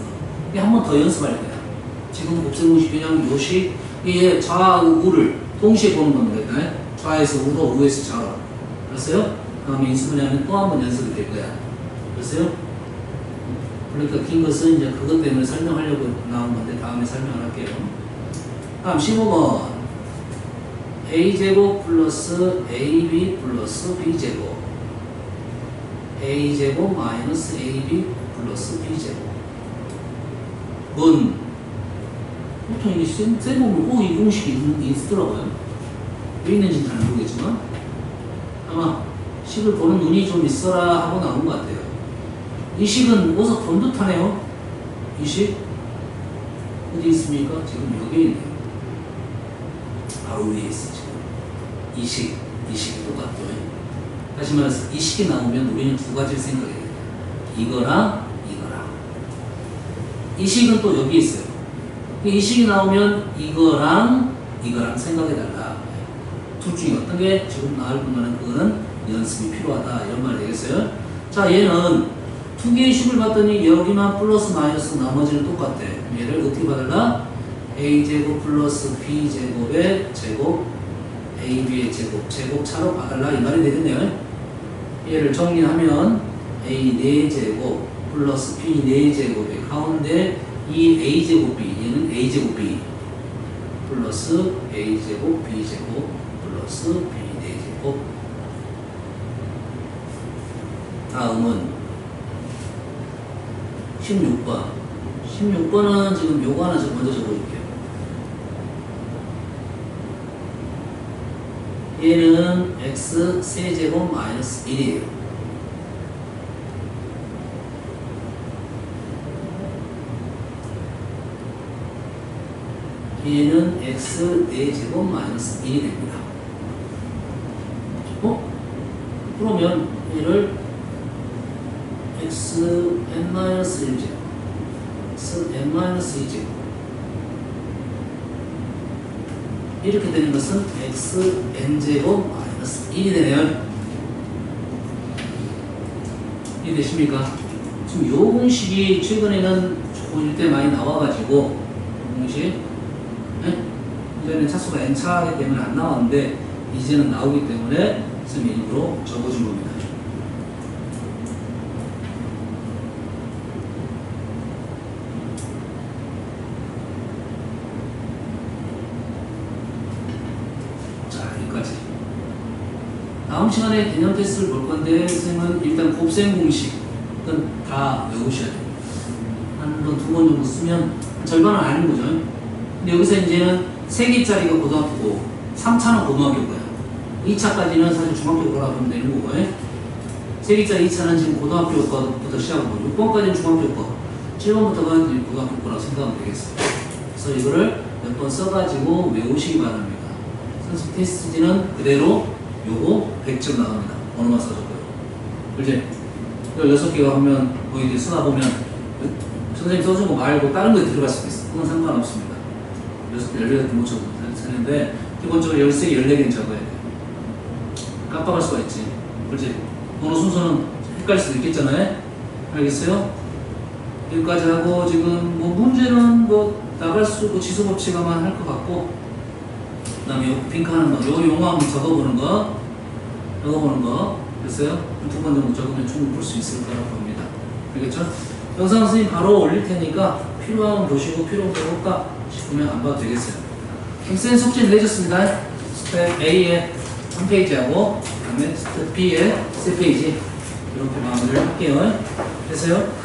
이게 한 번 더 연습할 거야. 지금 곱셈공식 그냥 요식 이게 좌우를 동시에 보는 겁니다. 네? 좌에서 우로 우에서 좌로. 그랬어요? 다음에 인수분해하면 또 한 번 연습이 될 거야. 그랬어요? 그러니까 긴 것은 이제 그것 때문에 설명하려고 나온 건데 다음에 설명을 할게요. 다음 15번 a제곱 플러스 ab 플러스 b제곱 a제곱 마이너스 ab 플러스 b제곱 은 보통 이게 쌤보면 꼭 이 공식이 있더라고요. 왜 있는지는 잘 모르겠지만 아마 식을 보는 눈이 좀 있어라 하고 나온 것 같아요. 이 식은 어디서 본 듯하네요. 이 식 어디 있습니까? 지금 여기에 있네요. 바로 위에 있어 지금. 이 식이 똑같죠. 다시 말해서 이 식이 나오면 우리는 두 가지를 생각해야 돼요. 이거랑 이거랑. 이 식은 또 여기 있어요. 이 식이 나오면 이거랑 생각해달라. 둘 중에 어떤 게 지금 나올 거면 그거는 연습이 필요하다. 이런 말 되겠어요? 자, 얘는 두 개의 식을 봤더니 여기만 플러스 마이너스 나머지는 똑같대. 얘를 어떻게 받을라? a제곱 플러스 b제곱의 제곱 ab의 제곱차로 봐달라 이 말이 되겠네요. 얘를 정리하면 a 4제곱 플러스 b 4제곱의 가운데 이 a제곱 b 얘는 a제곱 b 플러스 a제곱 b제곱 플러스 b 4제곱. 다음은 16번 16번은 지금 요거 하나 먼저 적어줄게요. 얘는 x 세제곱 마이너스 1이에요. 얘는 x 4제곱 마이너스 1이 됩니다. 그러면 얘를 x n-1제곱 x n-2제곱 이렇게 되는 것은 x n제곱 마이너스 1이 되네요. 이해되십니까? 지금 요 공식이 최근에는 조1 때 많이 나와가지고 공식 이제는 차수가 n차이기 때문에 안 나왔는데 이제는 나오기 때문에 선생님이 일부러 적어준 겁니다. 다음 시간에 개념 테스트를 볼 건데 선생님은 일단 곱셈 공식은 다 외우셔야 돼요. 한 번, 두 번 정도 쓰면 절반은 아는 거죠. 근데 여기서 이제는 3개짜리가 고등학교고 3차는 고등학교 거예요. 2차까지는 사실 중학교 거라고 보면 되는 거고요. 3개짜리 2차는 지금 고등학교 거부터 시작하고 6번까지는 중학교 거, 7번부터가 고등학교 거라고 생각하면 되겠어요. 그래서 이거를 몇 번 써가지고 외우시기 바랍니다. 선수 테스트지는 그대로 요거 100점 나갑니다. 어느만 써줬고요. 그렇지? 16개가 하면 뭐 이제 쓰다 보면 선생님 써준 거 말고 다른 거에 들어갈 수도 있어. 그건 상관없습니다. 16개 못 적어도 되는데 기본적으로 13개, 14개는 적어야 돼. 깜빡할 수가 있지. 그렇지? 어느 순서는 헷갈릴 수도 있겠잖아요? 알겠어요? 여기까지 하고 지금 뭐 문제는 뭐 나갈 수 있고 지수법칙아만 할 것 같고 그 다음에 요 핑크 하는 거, 요 용어 한번 적어보는 거, 됐어요? 두 번 정도 적으면 충분히 볼 수 있을 거라고 봅니다. 알겠죠? 영상 선생님 바로 올릴 테니까 필요하면 보시고 필요 없다 싶으면 안 봐도 되겠어요. 그럼 쌤 숙제를 내줬습니다. 스텝 A에 한 페이지하고, 그 다음에 스텝 B에 세 페이지. 이렇게 마무리를 할게요. 됐어요?